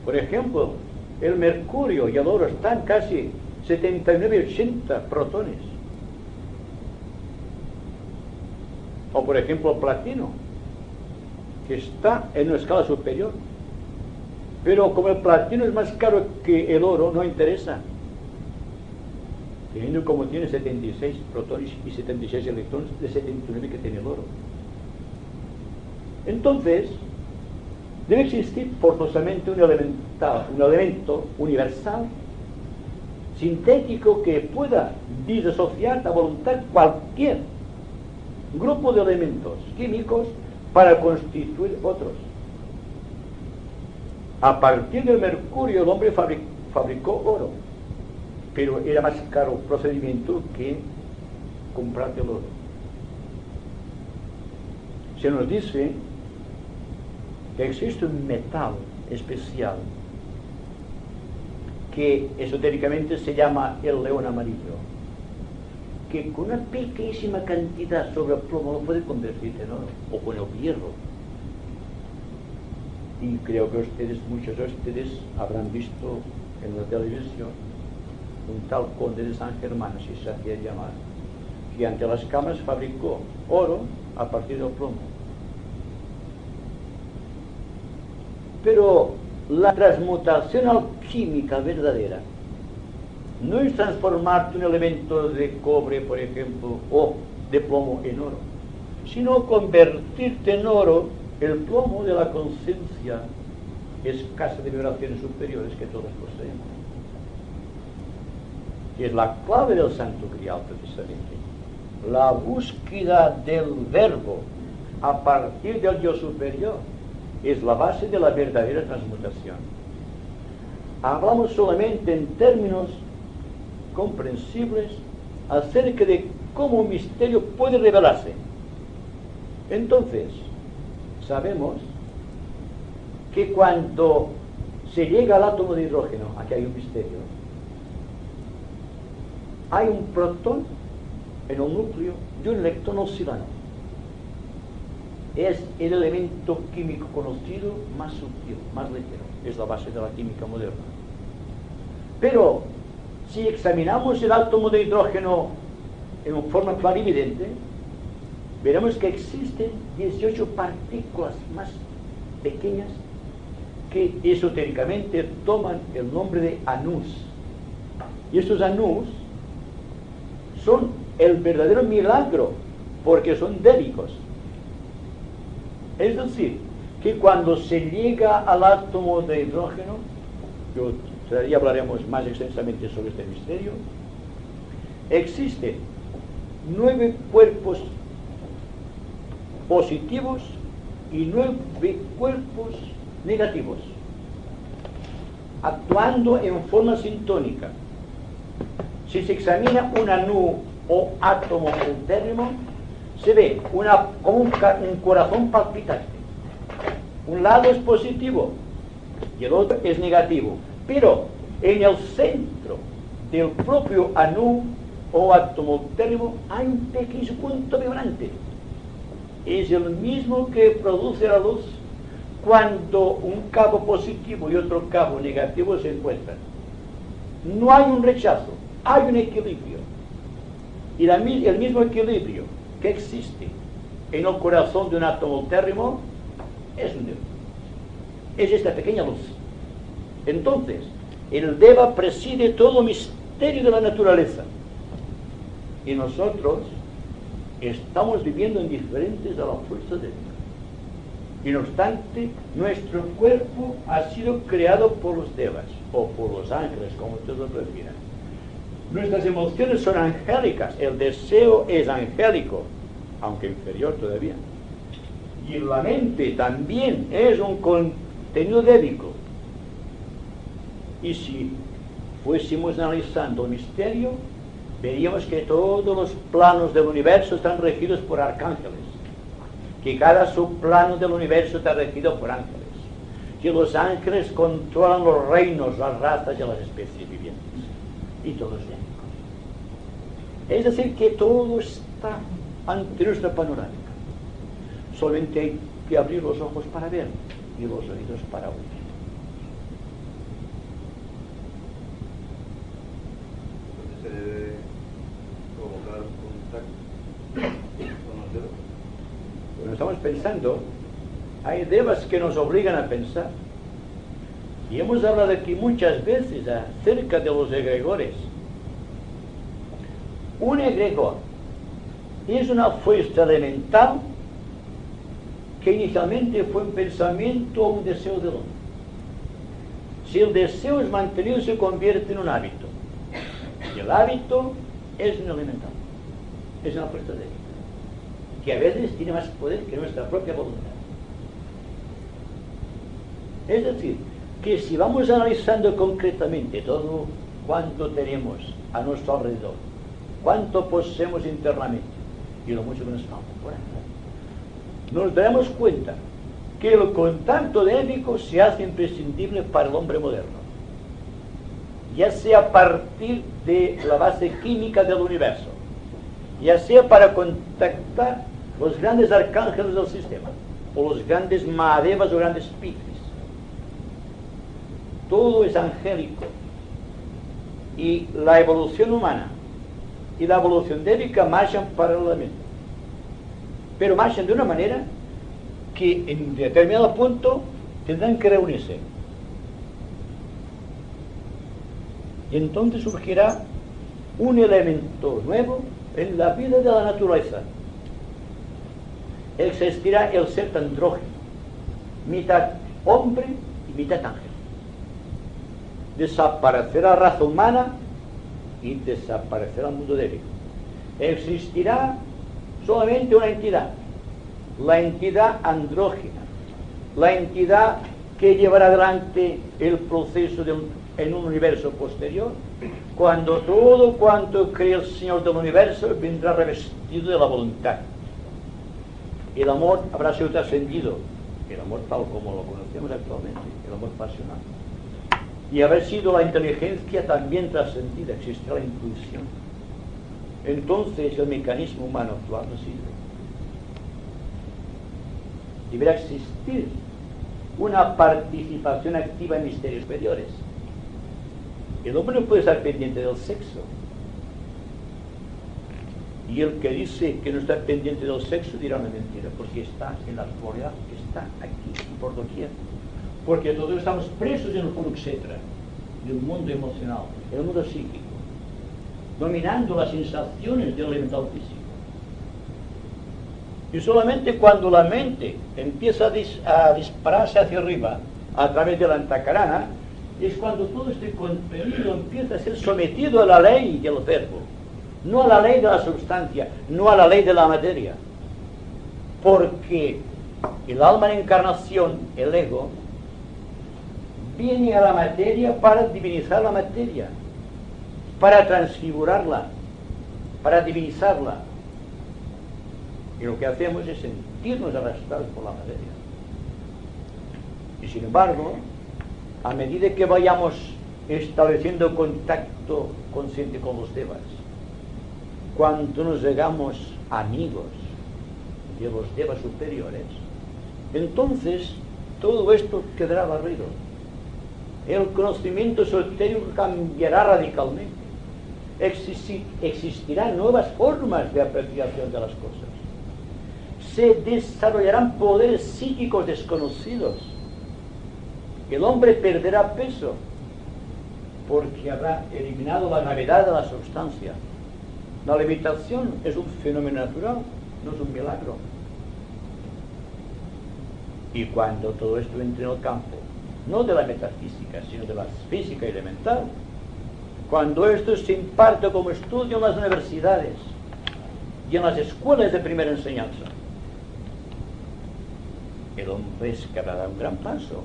Por ejemplo, el mercurio y el oro están casi 79-80 protones. O por ejemplo el platino, que está en una escala superior. Pero como el platino es más caro que el oro, no interesa. Teniendo como tiene 76 protones y 76 electrones de 79 que tiene el oro. Entonces, debe existir forzosamente un elemento universal, sintético, que pueda disasociar a voluntad cualquier grupo de elementos químicos para constituir otros. A partir del mercurio el hombre fabricó oro, pero era más caro el procedimiento que comprar el oro. Se nos dice que existe un metal especial que esotéricamente se llama el león amarillo, que con una pequeñísima cantidad sobre el plomo lo puede convertir en oro, o con el hierro. Y creo que muchos de ustedes habrán visto en la televisión un tal conde de San Germán, así se hacía llamar, que ante las cámaras fabricó oro a partir del plomo. Pero la transmutación alquímica verdadera no es transformarte un elemento de cobre, por ejemplo, o de plomo en oro, sino convertirte en oro el plomo de la conciencia escasa de vibraciones superiores que todos poseemos. Y es la clave del Santo Grial, precisamente. La búsqueda del verbo a partir del yo superior es la base de la verdadera transmutación. Hablamos solamente en términos comprensibles acerca de cómo un misterio puede revelarse. Entonces, sabemos que cuando se llega al átomo de hidrógeno, aquí hay un misterio, hay un protón en el núcleo y un electrón oscilante. Es el elemento químico conocido más sutil, más ligero. Es la base de la química moderna. Pero si examinamos el átomo de hidrógeno en forma clarividente, veremos que existen 18 partículas más pequeñas que esotéricamente toman el nombre de anus. Y estos anus son el verdadero milagro, porque son débicos. Es decir, que cuando se llega al átomo de hidrógeno, ya hablaremos más extensamente sobre este misterio, existen 9 cuerpos positivos y 9 cuerpos negativos, actuando en forma sintónica. Si se examina un anú o átomo eutérrimo, se ve como un corazón palpitante. Un lado es positivo y el otro es negativo, pero en el centro del propio anú o átomo eutérrimo hay un pequeño punto vibrante. Es el mismo que produce la luz cuando un cabo positivo y otro cabo negativo se encuentran. No hay un rechazo, hay un equilibrio. Y el mismo equilibrio que existe en el corazón de un átomo eutérrimo es un Dios. Es esta pequeña luz. Entonces, el Deva preside todo misterio de la naturaleza. Y nosotros estamos viviendo indiferentes a la fuerza de Dios. Y no obstante, nuestro cuerpo ha sido creado por los Devas, o por los ángeles, como ustedes lo prefieran. Nuestras emociones son angélicas, el deseo es angélico, aunque inferior todavía. Y la mente también es un contenido débico. Y si fuésemos analizando el misterio, veríamos que todos los planos del universo están regidos por arcángeles, que cada subplano del universo está regido por ángeles, que los ángeles controlan los reinos, las razas y las especies vivientes, y todo es dinámico. Es decir, que todo está ante nuestra panorámica. Solamente hay que abrir los ojos para ver y los oídos para oír. Entonces se debe provocar un contacto con los dedos. Cuando estamos pensando, hay devas que nos obligan a pensar. Y hemos hablado aquí muchas veces acerca de los egregores. Un egregor es una fuerza elemental que inicialmente fue un pensamiento o un deseo del hombre. Si el deseo es mantenido, se convierte en un hábito. Y el hábito es un elemental, es una fuerza débil, que a veces tiene más poder que nuestra propia voluntad. Es decir, que si vamos analizando concretamente todo cuanto tenemos a nuestro alrededor, cuánto poseemos internamente y lo mucho que nos falta por ahí, nos daremos cuenta que el contacto ético se hace imprescindible para el hombre moderno, ya sea a partir de la base química del universo, ya sea para contactar los grandes arcángeles del sistema, o los grandes mahadevas o grandes pitris. Todo es angélico, y la evolución humana y la evolución débica marchan paralelamente, pero marchan de una manera que en determinado punto tendrán que reunirse. Y entonces surgirá un elemento nuevo en la vida de la naturaleza. Existirá el ser andrógeno, mitad hombre y mitad ángel. Desaparecerá la raza humana y desaparecerá el mundo débil. Existirá solamente una entidad, la entidad andrógena, la entidad que llevará adelante el proceso en un universo posterior, cuando todo cuanto cree el Señor del universo vendrá revestido de la voluntad. El amor habrá sido trascendido, el amor tal como lo conocemos actualmente, el amor pasional. Y habrá sido la inteligencia también trascendida, existirá la intuición. Entonces el mecanismo humano actual no sirve. Deberá existir una participación activa en misterios superiores. El hombre no puede estar pendiente del sexo. Y el que dice que no está pendiente del sexo dirá una mentira, porque está en la actualidad, está aquí y por doquier. Porque todos estamos presos en el Kurukshetra, del mundo emocional, el mundo psíquico, dominando las sensaciones del elemental físico. Y solamente cuando la mente empieza a dispararse hacia arriba a través de la antakarana, es cuando todo este contenido empieza a ser sometido a la ley del verbo, no a la ley de la substancia, no a la ley de la materia. Porque el alma en encarnación, el ego, viene a la materia para divinizar la materia, para transfigurarla, para divinizarla. Y lo que hacemos es sentirnos arrastrados por la materia. Y sin embargo, a medida que vayamos estableciendo contacto consciente con los devas, cuando nos hagamos amigos de los devas superiores, entonces todo esto quedará barrido. El conocimiento esotérico cambiará radicalmente. Existirán nuevas formas de apreciación de las cosas. Se desarrollarán poderes psíquicos desconocidos. El hombre perderá peso porque habrá eliminado la gravedad de la substancia. La levitación es un fenómeno natural, no es un milagro. Y cuando todo esto entre en el campo, no de la metafísica, sino de la física elemental, cuando esto se imparte como estudio en las universidades y en las escuelas de primera enseñanza, el hombre es que dará un gran paso,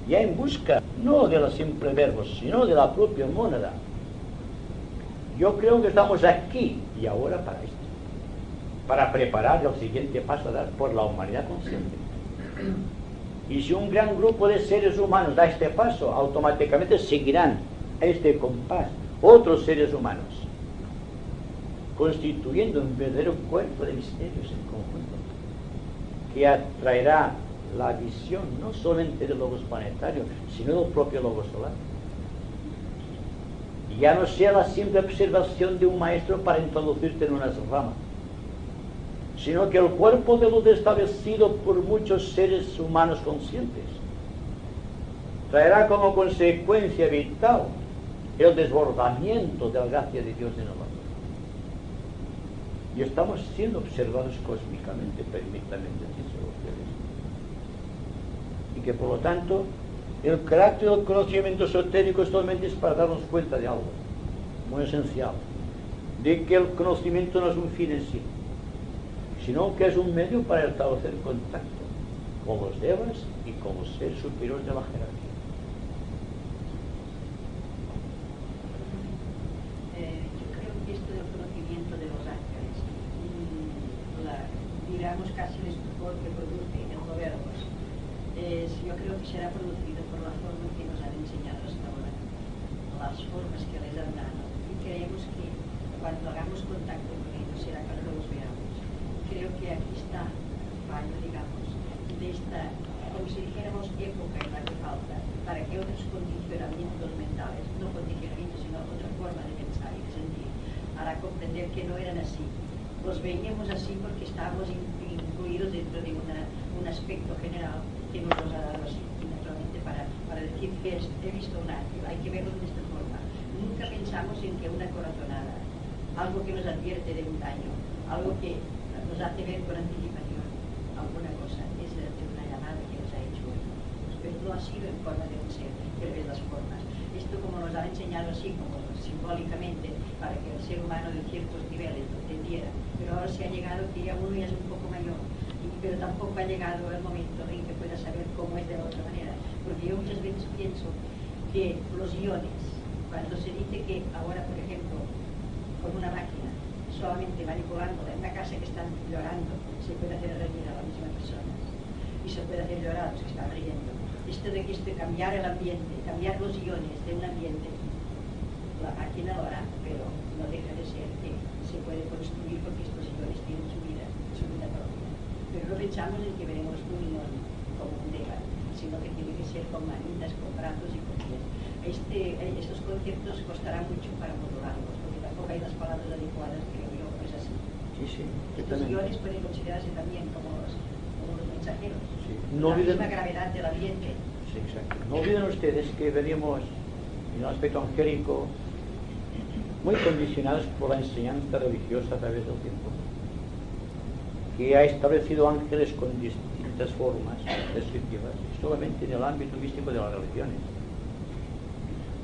ya en busca no de los simples verbos, sino de la propia mónada. Yo creo que estamos aquí y ahora para esto, para preparar el siguiente paso a dar por la humanidad consciente. Y si un gran grupo de seres humanos da este paso, automáticamente seguirán a este compás otros seres humanos, constituyendo un verdadero cuerpo de misterios en conjunto, que atraerá la visión no solamente del logos planetario, sino del propio logos solar. Y ya no sea la simple observación de un maestro para introducirte en unas ramas, sino que el cuerpo de luz establecido por muchos seres humanos conscientes traerá como consecuencia vital el desbordamiento de la gracia de Dios en el hombre. Y estamos siendo observados cósmicamente, permítanme decírselo a ustedes. Y que por lo tanto, el carácter del conocimiento esotérico solamente es para darnos cuenta de algo muy esencial, de que el conocimiento no es un fin en sí, sino que es un medio para establecer contacto con los devas y con los seres superiores de la jerarquía. Yo creo que esto del conocimiento de los ángeles, digamos casi el estupor que produce en gobiernos, yo creo que será producido por la forma que nos han enseñado hasta ahora, las formas que les han dado, y creemos que cuando hagamos contacto con ellos será cuando los veamos. Creo que aquí está el fallo, digamos, de esta, como si dijéramos, época en la que falta, para que otros condicionamientos mentales, no condicionamientos, sino otra forma de pensar y de sentir, hará comprender que no eran así. Los veíamos así porque estábamos incluidos dentro de un aspecto general que nos los ha dado así, naturalmente, para decir que he visto un ángel, hay que verlo de esta forma. Nunca pensamos en que una corazonada, algo que nos advierte de un daño, algo que nos hace ver con anticipación alguna cosa, es una llamada que nos ha hecho hoy. Pero no ha sido en forma de un ser que ve las formas. Esto como nos ha enseñado así, como simbólicamente, para que el ser humano de ciertos niveles lo entendiera. Pero ahora se ha llegado que ya uno ya es un poco mayor, pero tampoco ha llegado el momento en que pueda saber cómo es de la otra manera. Porque yo muchas veces pienso que los iones, cuando se dice que ahora, por ejemplo, con una máquina, solamente manipulándola en una casa que están llorando, se puede hacer reír a la misma persona y se puede hacer llorar a los que están riendo. Esto de que cambiar el ambiente, cambiar los iones de un ambiente, la máquina lo hará, pero no deja de ser que se puede construir porque estos iones tienen su vida propia. Pero no pensamos en que veremos un ion como un deva, sino que tiene que ser con manitas, con brazos y con pies. Estos conceptos costará mucho para modularlos, porque tampoco hay las palabras adecuadas, creo yo, pues así. Sí, Estos iones pueden considerarse también como los mensajeros. Sí. No la misma gravedad del ambiente. Sí, exacto. No olviden ustedes que venimos en un aspecto angélico muy condicionados por la enseñanza religiosa a través del tiempo, que ha establecido ángeles con distintas formas descriptivas, solamente en el ámbito místico de las religiones,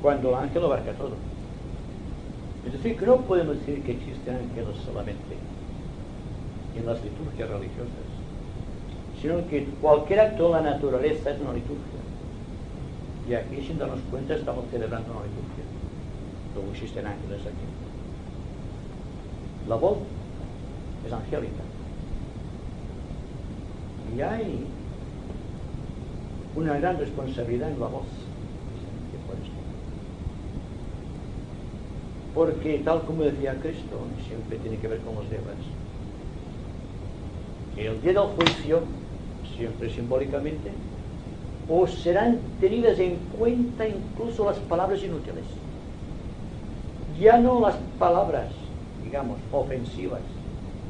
cuando el ángel abarca todo. Es decir, que no podemos decir que existen ángeles solamente en las liturgias religiosas, sino que cualquier acto de la naturaleza es una liturgia. Y aquí, sin darnos cuenta, estamos celebrando una liturgia. Luego existen ángeles aquí. La voz es angélica. Y hay una gran responsabilidad en la voz. Porque, tal como decía Cristo, siempre tiene que ver con los devas. El día del juicio, siempre simbólicamente, os serán tenidas en cuenta incluso las palabras inútiles. Ya no las palabras, digamos, ofensivas,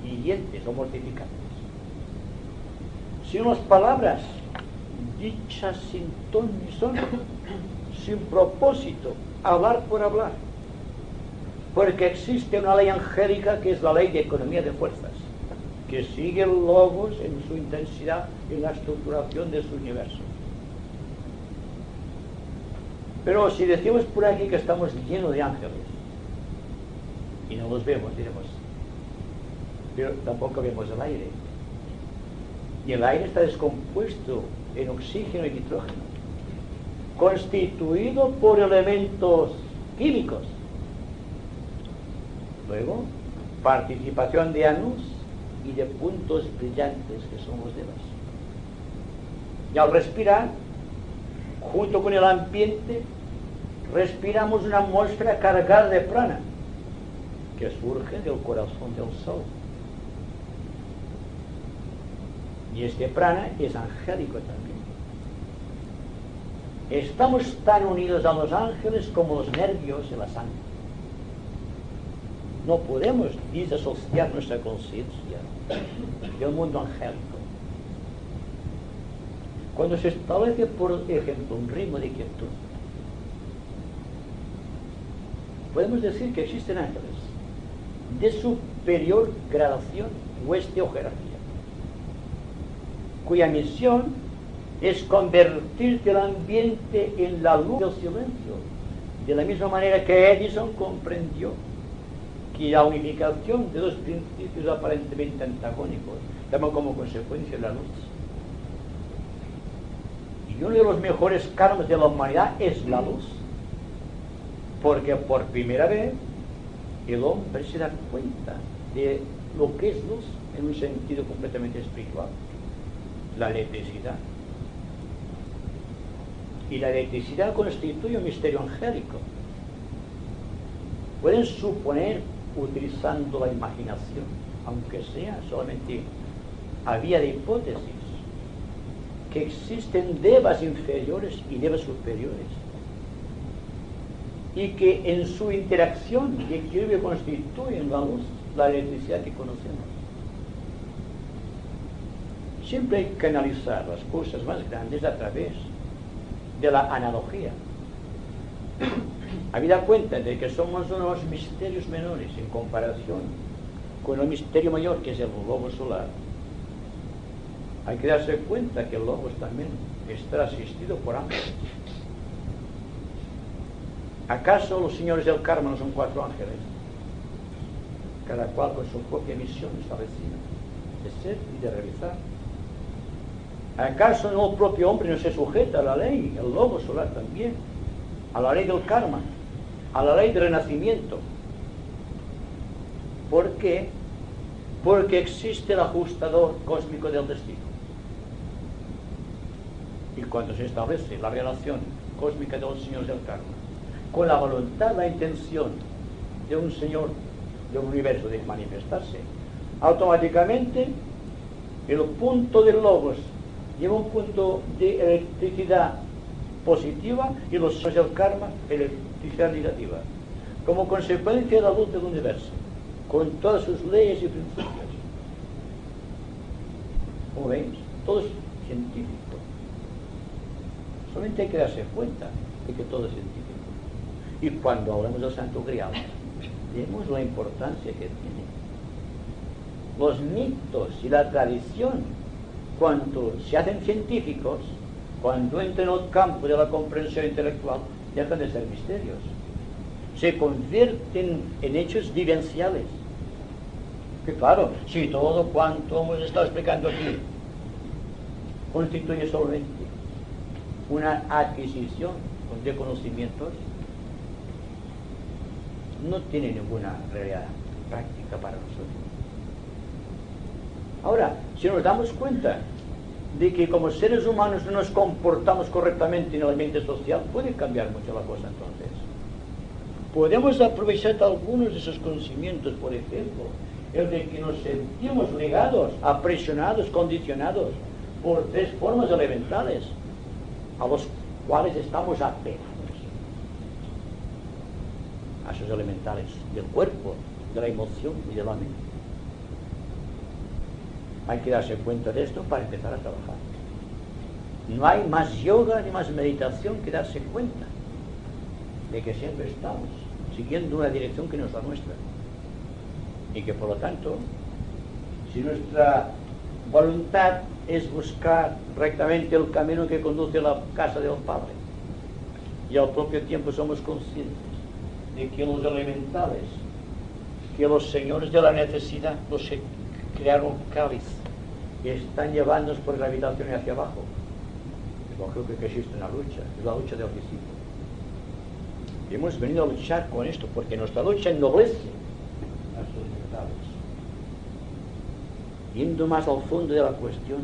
hirientes o mortificantes, sino las palabras dichas sin ton ni son, sin propósito, hablar por hablar. Porque existe una ley angélica que es la ley de economía de fuerzas, que sigue el logos en su intensidad en la estructuración de su universo. Pero si decimos por aquí que estamos llenos de ángeles y no los vemos, diremos, pero tampoco vemos el aire, y el aire está descompuesto en oxígeno y nitrógeno, constituido por elementos químicos. Luego, participación de Anus y de puntos brillantes que son los devas. Y al respirar, junto con el ambiente, respiramos una atmósfera cargada de prana que surge del corazón del sol. Y este prana es angélico también. Estamos tan unidos a los ángeles como los nervios y la sangre. No podemos disasociar nuestra conciencia del mundo angélico. Cuando se establece, por ejemplo, un ritmo de quietud, podemos decir que existen ángeles de superior gradación o jerarquía, cuya misión es convertir el ambiente en la luz del silencio, de la misma manera que Edison comprendió que la unificación de dos principios aparentemente antagónicos daba como consecuencia la luz. Y uno de los mejores karmas de la humanidad es la luz, porque por primera vez el hombre se da cuenta de lo que es luz en un sentido completamente espiritual, la electricidad. Y la electricidad constituye un misterio angélico. Pueden suponer, utilizando la imaginación, aunque sea solamente a vía de hipótesis, que existen devas inferiores y devas superiores, y que en su interacción y equilibrio constituyen la luz, la electricidad que conocemos. Siempre hay que analizar las cosas más grandes a través de la analogía. Habida cuenta de que somos unos misterios menores en comparación con el misterio mayor que es el globo solar, hay que darse cuenta que el logos también está asistido por ángeles. ¿Acaso los señores del karma no son 4 ángeles? Cada cual con su propia misión establecida de ser y de realizar. ¿Acaso no el propio hombre no se sujeta a la ley, el lobo solar también, a la ley del karma, a la ley del renacimiento? ¿Por qué? Porque existe el ajustador cósmico del destino. Y cuando se establece la relación cósmica de los señores del karma con la voluntad, la intención de un señor del universo de manifestarse, automáticamente el punto del logos lleva un punto de electricidad positiva y los señores del karma electricidad negativa, como consecuencia de la luz del universo, con todas sus leyes y principios. Como veis, todo es científico. Solamente hay que darse cuenta de que todo es científico. Y cuando hablamos del Santo Grial, vemos la importancia que tiene. Los mitos y la tradición, cuando se hacen científicos, cuando entran en el campo de la comprensión intelectual, dejan de ser misterios. Se convierten en hechos vivenciales. Que claro, si todo cuanto hemos estado explicando aquí constituye solamente una adquisición de conocimientos, no tiene ninguna realidad práctica para nosotros. Ahora, si nos damos cuenta de que como seres humanos no nos comportamos correctamente en el ambiente social, puede cambiar mucho la cosa entonces. Podemos aprovechar algunos de esos conocimientos, por ejemplo, el de que nos sentimos ligados, aprisionados, condicionados por 3 formas elementales a los cuales estamos apegados. A esos elementales del cuerpo, de la emoción y de la mente. Hay que darse cuenta de esto para empezar a trabajar. No hay más yoga ni más meditación que darse cuenta de que siempre estamos siguiendo una dirección que no es la nuestra. Y que por lo tanto, si nuestra voluntad es buscar rectamente el camino que conduce a la casa del Padre, y al propio tiempo somos conscientes de que los elementales, que los señores de la necesidad, los que crearon cáliz, que están llevándonos por gravitación hacia abajo, es lógico que existe una lucha, es la lucha del discípulo. Y hemos venido a luchar con esto, porque nuestra lucha ennoblece a sus elementales. yendo más al fondo de la cuestión,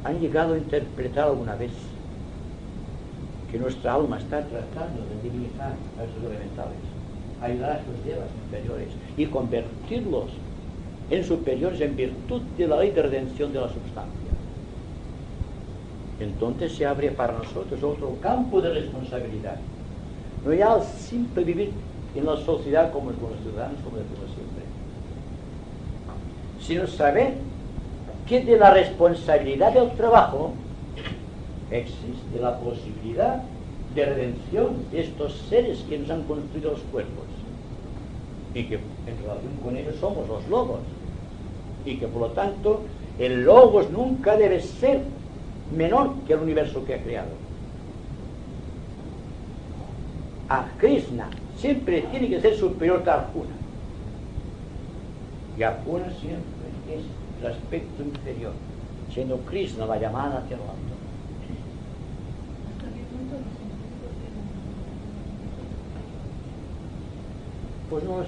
han llegado a interpretar alguna vez que nuestra alma está tratando de divinizar a esos elementales, ayudar a sus devas inferiores y convertirlos en superiores en virtud de la ley de redención de la substancia. Entonces se abre para nosotros otro campo de responsabilidad. No ya al simple vivir en la sociedad como buenos ciudadanos, como decimos siempre, sino saber que de la responsabilidad del trabajo existe la posibilidad de redención de estos seres que nos han construido los cuerpos y que en relación con ellos somos los logos, y que por lo tanto el logos nunca debe ser menor que el universo que ha creado. A Krishna siempre tiene que ser superior que Arjuna, y Arjuna siempre es el aspecto inferior, siendo Krishna la llamada hacia lo alto. Pues no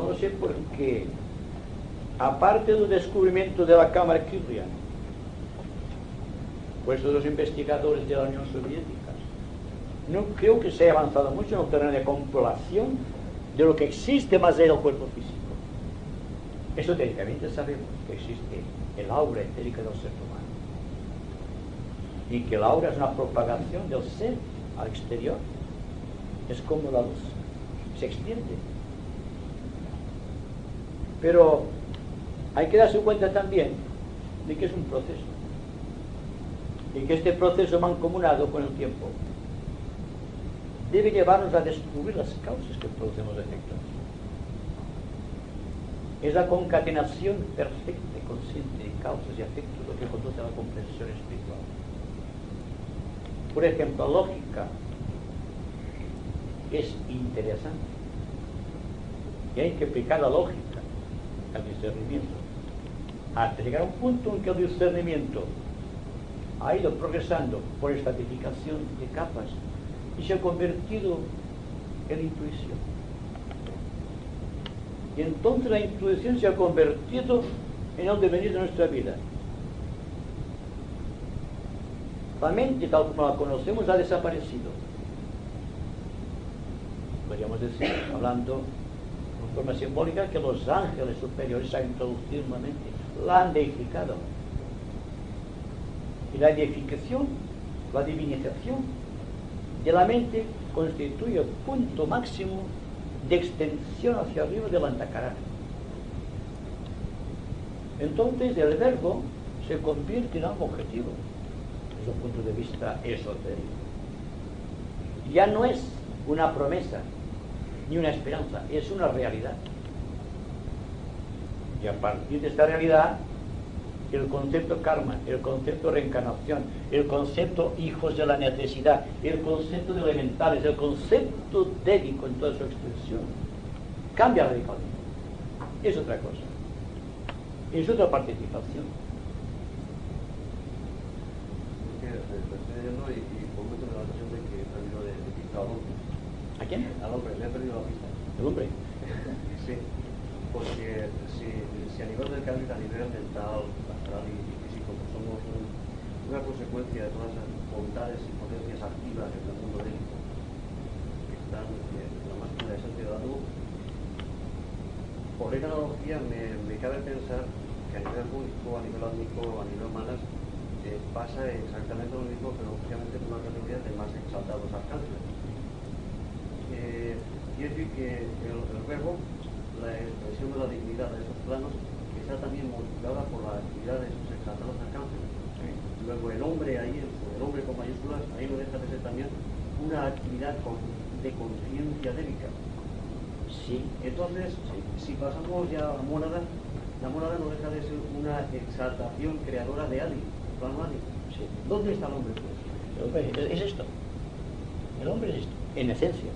lo sé porque aparte del descubrimiento de la cámara Kirlian, pues de los investigadores de la Unión Soviética, no creo que se haya avanzado mucho en el terreno de comprobación de lo que existe más allá del cuerpo físico. Esotéricamente sabemos que existe el aura etérica del ser humano y que el aura es una propagación del ser al exterior, es como la luz, se extiende. Pero hay que darse cuenta también de que es un proceso y que este proceso mancomunado con el tiempo debe llevarnos a descubrir las causas que producen los efectos. Es la concatenación perfecta y consciente de causas y efectos lo que conduce a la comprensión espiritual. Por ejemplo, la lógica es interesante y hay que aplicar la lógica al discernimiento hasta llegar a un punto en que el discernimiento ha ido progresando por estratificación de capas y se ha convertido en intuición. Y entonces la intuición se ha convertido en el devenir de nuestra vida. La mente, tal como la conocemos, ha desaparecido. Podríamos decir, hablando de forma simbólica, que los ángeles superiores se han introducido nuevamente, la han deificado. Y la deificación, la divinización de la mente constituye el punto máximo de extensión hacia arriba del antakarana. Entonces el verbo se convierte en algo objetivo desde un punto de vista esotérico. Ya no es una promesa ni una esperanza, es una realidad. Y a partir de esta realidad, el concepto karma, el concepto reencarnación, el concepto hijos de la necesidad, el concepto de elementales, el concepto dédico en toda su extensión, cambia radicalmente. Es otra cosa. Es otra participación. Estoy leyendo y por mucho me da la impresión de que he perdido de pista al hombre. ¿A quién? Al hombre, le he perdido la pista. ¿El hombre? Sí, porque si a nivel del cambio, a nivel mental, astral y físico, pues somos una consecuencia de todas las bondades y potencias activas en el mundo délico que están en la más pura esencia de la luz, por esa analogía me cabe pensar que a nivel público, a nivel átmico, a nivel humanas, pasa exactamente lo mismo, pero obviamente con una categoría de más exaltados arcángeles. Quiere decir que el verbo, la expresión de la dignidad de esos planos, está también motivada por la actividad de esos exaltados arcángeles. Luego el hombre ahí, el hombre con mayúsculas, ahí no deja de ser también una actividad de conciencia délica. Sí. Entonces, si pasamos ya a la mónada no deja de ser una exaltación creadora de Ali, plano Ali. Sí. ¿Dónde está el hombre, pues? El hombre es esto. El hombre es esto, en esencia.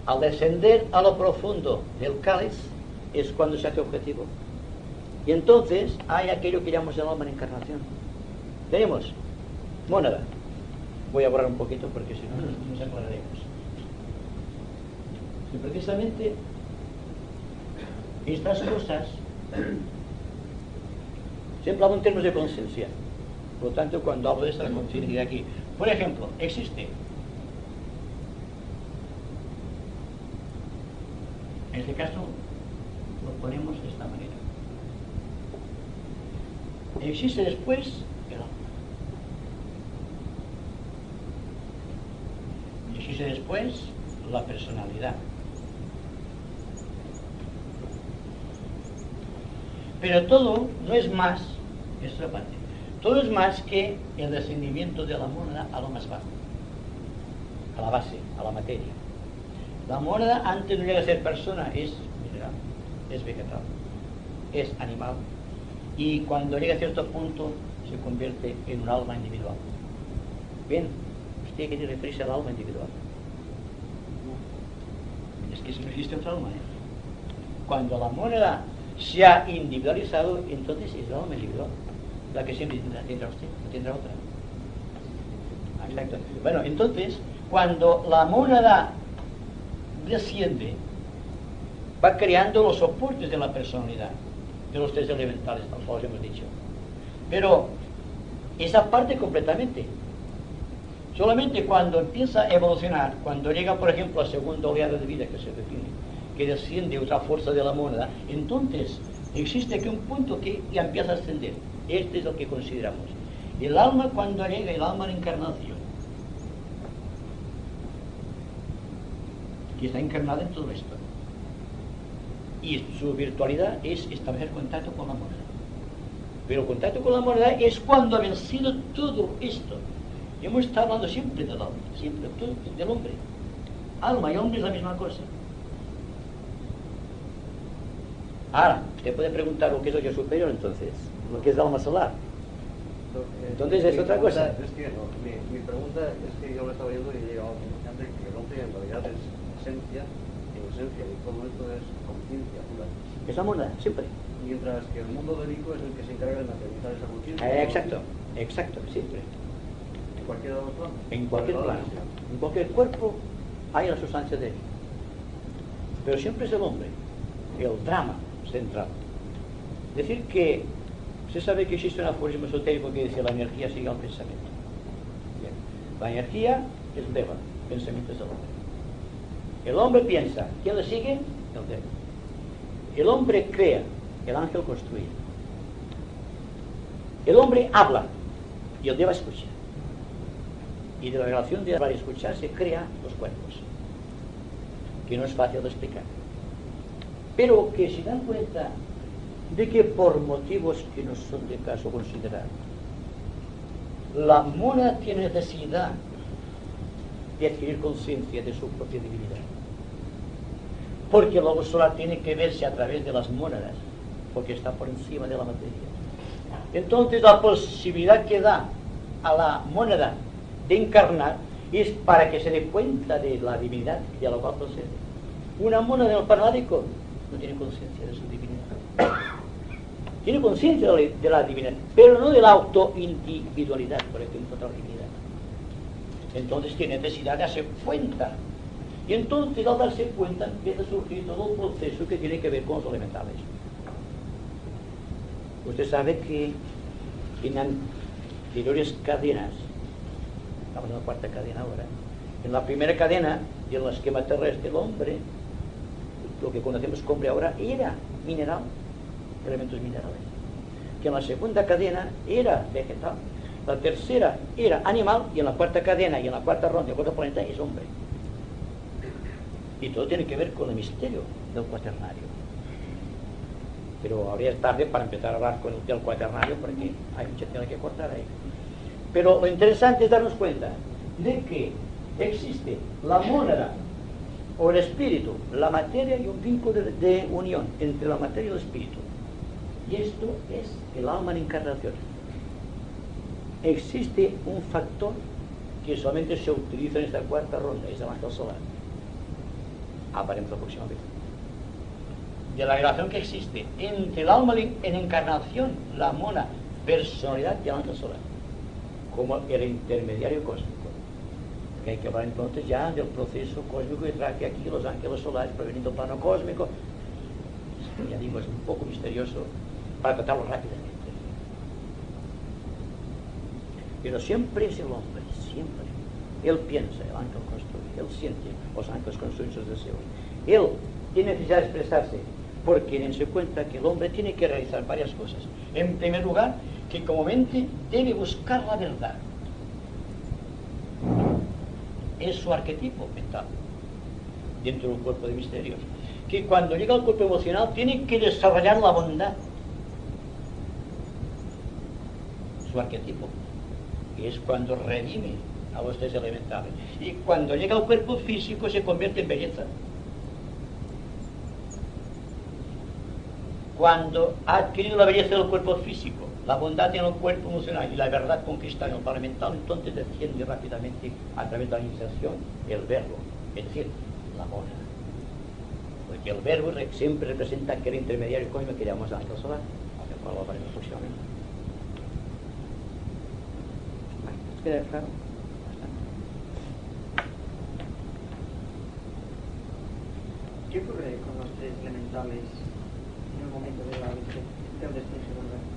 Al descender a lo profundo del cáliz es cuando se hace objetivo. Y entonces hay aquello que llamamos el alma en encarnación. Tenemos mónada. Voy a borrar un poquito porque si no nos aclararemos. Y precisamente estas cosas Siempre hablo en términos de conciencia. Por lo tanto, cuando hablo de esta conciencia aquí, por ejemplo, existe, en este caso lo ponemos de esta manera. Existe después el alma. Existe después la personalidad. Pero todo no es más, esta parte, todo es más que el descendimiento de la mónada a lo más bajo, a la base, a la materia. La mónada antes no llega a ser persona, es mineral, es vegetal, es animal, y cuando llega a cierto punto se convierte en un alma individual. Bien, usted quiere referirse al alma individual. Es que si no existe otra alma, Cuando la mónada se ha individualizado, entonces es el alma individual, la que siempre tendrá usted, no tendrá otra. Exacto. Bueno, entonces, cuando la mónada desciende, va creando los soportes de la personalidad, de los tres elementales, como os hemos dicho. Pero esa parte completamente. Solamente cuando empieza a evolucionar, cuando llega, por ejemplo, a la segunda oleada de vida que se define, que desciende otra fuerza de la mónada, entonces existe aquí un punto que ya empieza a ascender. Este es lo que consideramos. El alma, cuando llega, el alma a la encarnación, que está encarnada en todo esto. Y su virtualidad es establecer contacto con la mónada. Pero el contacto con la mónada es cuando ha vencido todo esto. Y hemos estado hablando siempre del alma, siempre del hombre. Alma y hombre es la misma cosa. Ahora, usted puede preguntar lo que es el yo superior, entonces, lo que es el alma solar. Entonces es otra cosa. Es que no, mi pregunta es que yo lo estaba viendo y he llegado a la conclusión de que el hombre en realidad es esencia, y todo esto es conciencia pura. Es la mónada, siempre. Mientras que el mundo védico es el que se encarga de materializar esa conciencia. Exacto, siempre. En cualquiera de los planos. En cualquier plano, en cualquier cuerpo hay la sustancia de él. Pero siempre es el hombre, el drama central. Es decir que usted sabe que existe un aforismo esotérico que dice la energía sigue al pensamiento. Bien. La energía es el Deva, el pensamiento es el hombre. El hombre piensa, ¿quién le sigue? El Deva. El hombre crea, el ángel construye. El hombre habla y el Deva escucha. Y de la relación de hablar y escuchar se crean los cuerpos, que no es fácil de explicar. Pero que se dan cuenta de que por motivos que no son de caso considerar, la mónada tiene necesidad de adquirir conciencia de su propia divinidad. Porque el logo solar tiene que verse a través de las mónadas, porque está por encima de la materia. Entonces la posibilidad que da a la mónada de encarnar es para que se dé cuenta de la divinidad y a la cual procede. Una mónada en el paranádico no tiene conciencia de su divinidad. Tiene conciencia de la divinidad, pero no de la autoindividualidad, por ejemplo, de la divinidad. Entonces tiene necesidad de darse cuenta. Y entonces al darse cuenta empieza a surgir todo el proceso que tiene que ver con los elementales. Usted sabe que en anteriores cadenas, estamos en la cuarta cadena ahora, en la primera cadena del esquema terrestre del hombre, lo que conocemos como hombre ahora era mineral, elementos minerales, que en la segunda cadena era vegetal, la tercera era animal, y en la cuarta cadena y en la cuarta ronda del cuarto planeta es hombre. Y todo tiene que ver con el misterio del cuaternario. Pero habría tarde para empezar a hablar con el del cuaternario, porque hay mucha tela que cortar ahí. Pero lo interesante es darnos cuenta de que existe la mónada o el espíritu, la materia y un vínculo de unión entre la materia y el espíritu. Y esto es el alma en encarnación. Existe un factor que solamente se utiliza en esta cuarta ronda, es el ángel solar. Hablaremos la próxima vez. De la relación que existe entre el alma en encarnación, la mona, personalidad y el ángel solar, como el intermediario cósmico. Que hay que hablar entonces ya del proceso cósmico que trae aquí los ángeles solares proveniendo del plano cósmico. ya digo, es un poco misterioso para tratarlo rápidamente. Pero siempre es el hombre, siempre. Él piensa, el ángel construye, él siente, los ángeles construyen sus deseos. Él tiene necesidad de expresarse, porque dense cuenta que el hombre tiene que realizar varias cosas. En primer lugar, que como mente debe buscar la verdad. Es su arquetipo mental, dentro de un cuerpo de misterios. Que cuando llega al cuerpo emocional tiene que desarrollar la bondad. Su arquetipo. Que es cuando redime a los tres elementales. Y cuando llega al cuerpo físico se convierte en belleza. Cuando ha adquirido la belleza del cuerpo físico, la bondad en el cuerpo emocional y la verdad conquista en el plano mental, entonces desciende rápidamente a través de la iniciación el verbo, es decir, la amor. Porque el verbo siempre representa aquel intermediario cósmico que llamamos ángel solar, al cual lo haremos próximamente. ¿Os queda claro? ¿Qué ocurre con los tres elementales en el momento del descenso del verbo?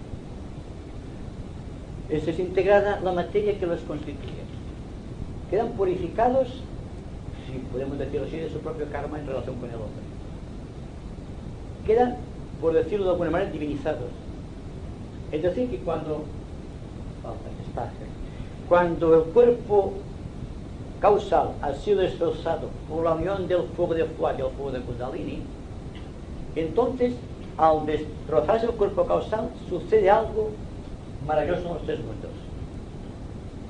Es desintegrada la materia que los constituye. Quedan purificados, si podemos decirlo así, de su propio karma en relación con el hombre. Quedan, por decirlo de alguna manera, divinizados. Es decir, que cuando el cuerpo causal ha sido destrozado por la unión del fuego de Fuad y el fuego de Kundalini, entonces, al destrozarse el cuerpo causal, sucede algo maravilloso en los tres mundos.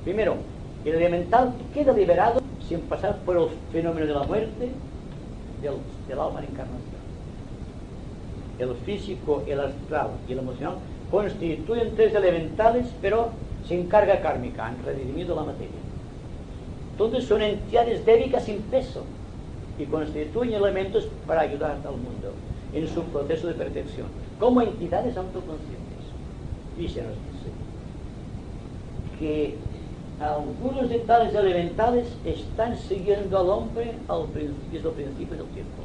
Primero, el elemental queda liberado sin pasar por el fenómeno de la muerte del alma en encarnación. El físico, el astral y el emocional constituyen tres elementales, pero sin carga kármica, han redimido la materia. Entonces son entidades débicas sin peso y constituyen elementos para ayudar al mundo en su proceso de perfección, como entidades autoconscientes. Y se nos dice que algunos de tales elementales están siguiendo al hombre desde el principio del tiempo.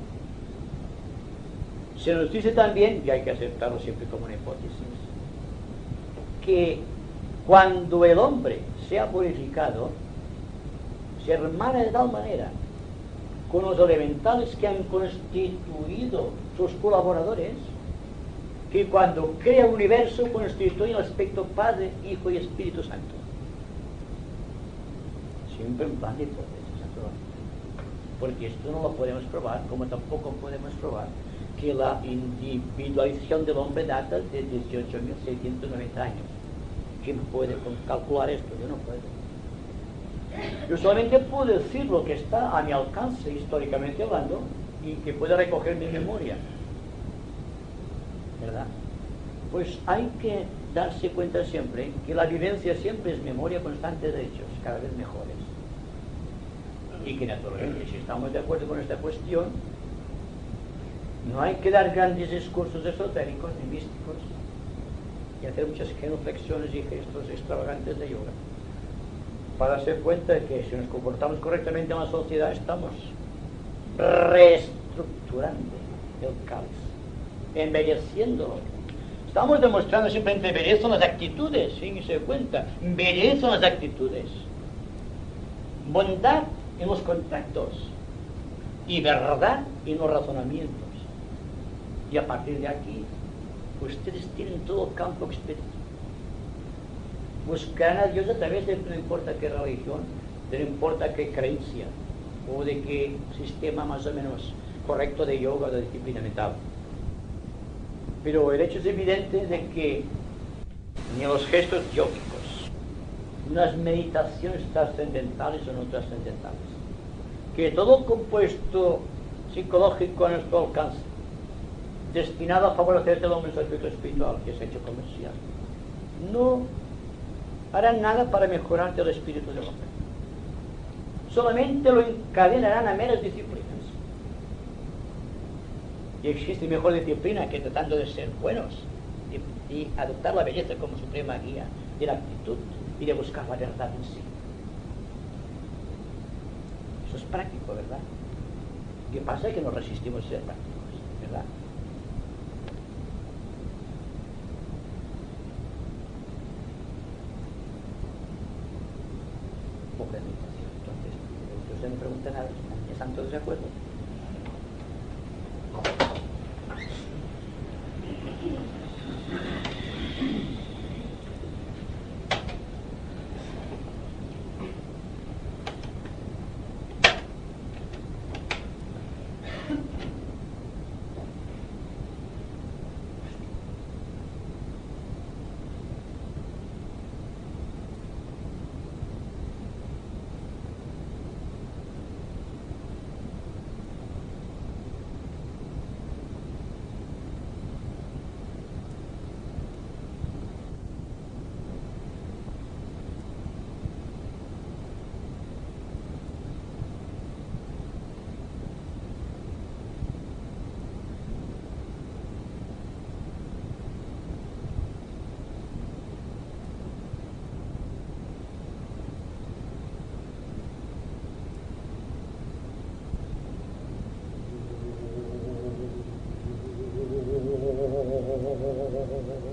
Se nos dice también, y hay que aceptarlo siempre como una hipótesis, que cuando el hombre sea purificado, se hermana de tal manera con los elementales que han constituido sus colaboradores, que cuando crea el universo constituye el aspecto Padre, Hijo y Espíritu Santo. Siempre en plan de hipótesis, porque esto no lo podemos probar, como tampoco podemos probar que la individualización del hombre data de 18.690 años. ¿Quién puede calcular esto? Yo no puedo. Yo solamente puedo decir lo que está a mi alcance históricamente hablando y que pueda recoger mi memoria, ¿verdad? Pues hay que darse cuenta siempre que la vivencia siempre es memoria constante de hechos, cada vez mejores. Y que naturalmente, si estamos de acuerdo con esta cuestión, no hay que dar grandes discursos esotéricos ni místicos y hacer muchas genuflexiones y gestos extravagantes de yoga para darse cuenta de que si nos comportamos correctamente en la sociedad estamos reestructurando el caos, embelleciéndolo. Estamos demostrando simplemente belleza en las actitudes, sin se cuenta, belleza en las actitudes, bondad en los contactos y verdad en los razonamientos. Y a partir de aquí, ustedes tienen todo el campo expedito. Buscarán a Dios a través de no importa qué religión, de no importa qué creencia, o de qué sistema más o menos correcto de yoga o de disciplina mental. Pero el hecho es evidente de que ni los gestos yógicos, ni las meditaciones trascendentales o no trascendentales, que todo compuesto psicológico a nuestro alcance, destinado a favorecer el hombre en su aspecto espiritual, que es hecho comercial, no harán nada para mejorar el espíritu del hombre. Solamente lo encadenarán a meras disciplinas. Y existe mejor disciplina que tratando de ser buenos y adoptar la belleza como suprema guía de la actitud y de buscar la verdad en sí. Eso es práctico, ¿verdad? ¿Qué pasa? Que nos resistimos a ser prácticos, ¿verdad? ¿Están todos de acuerdo? Thank you.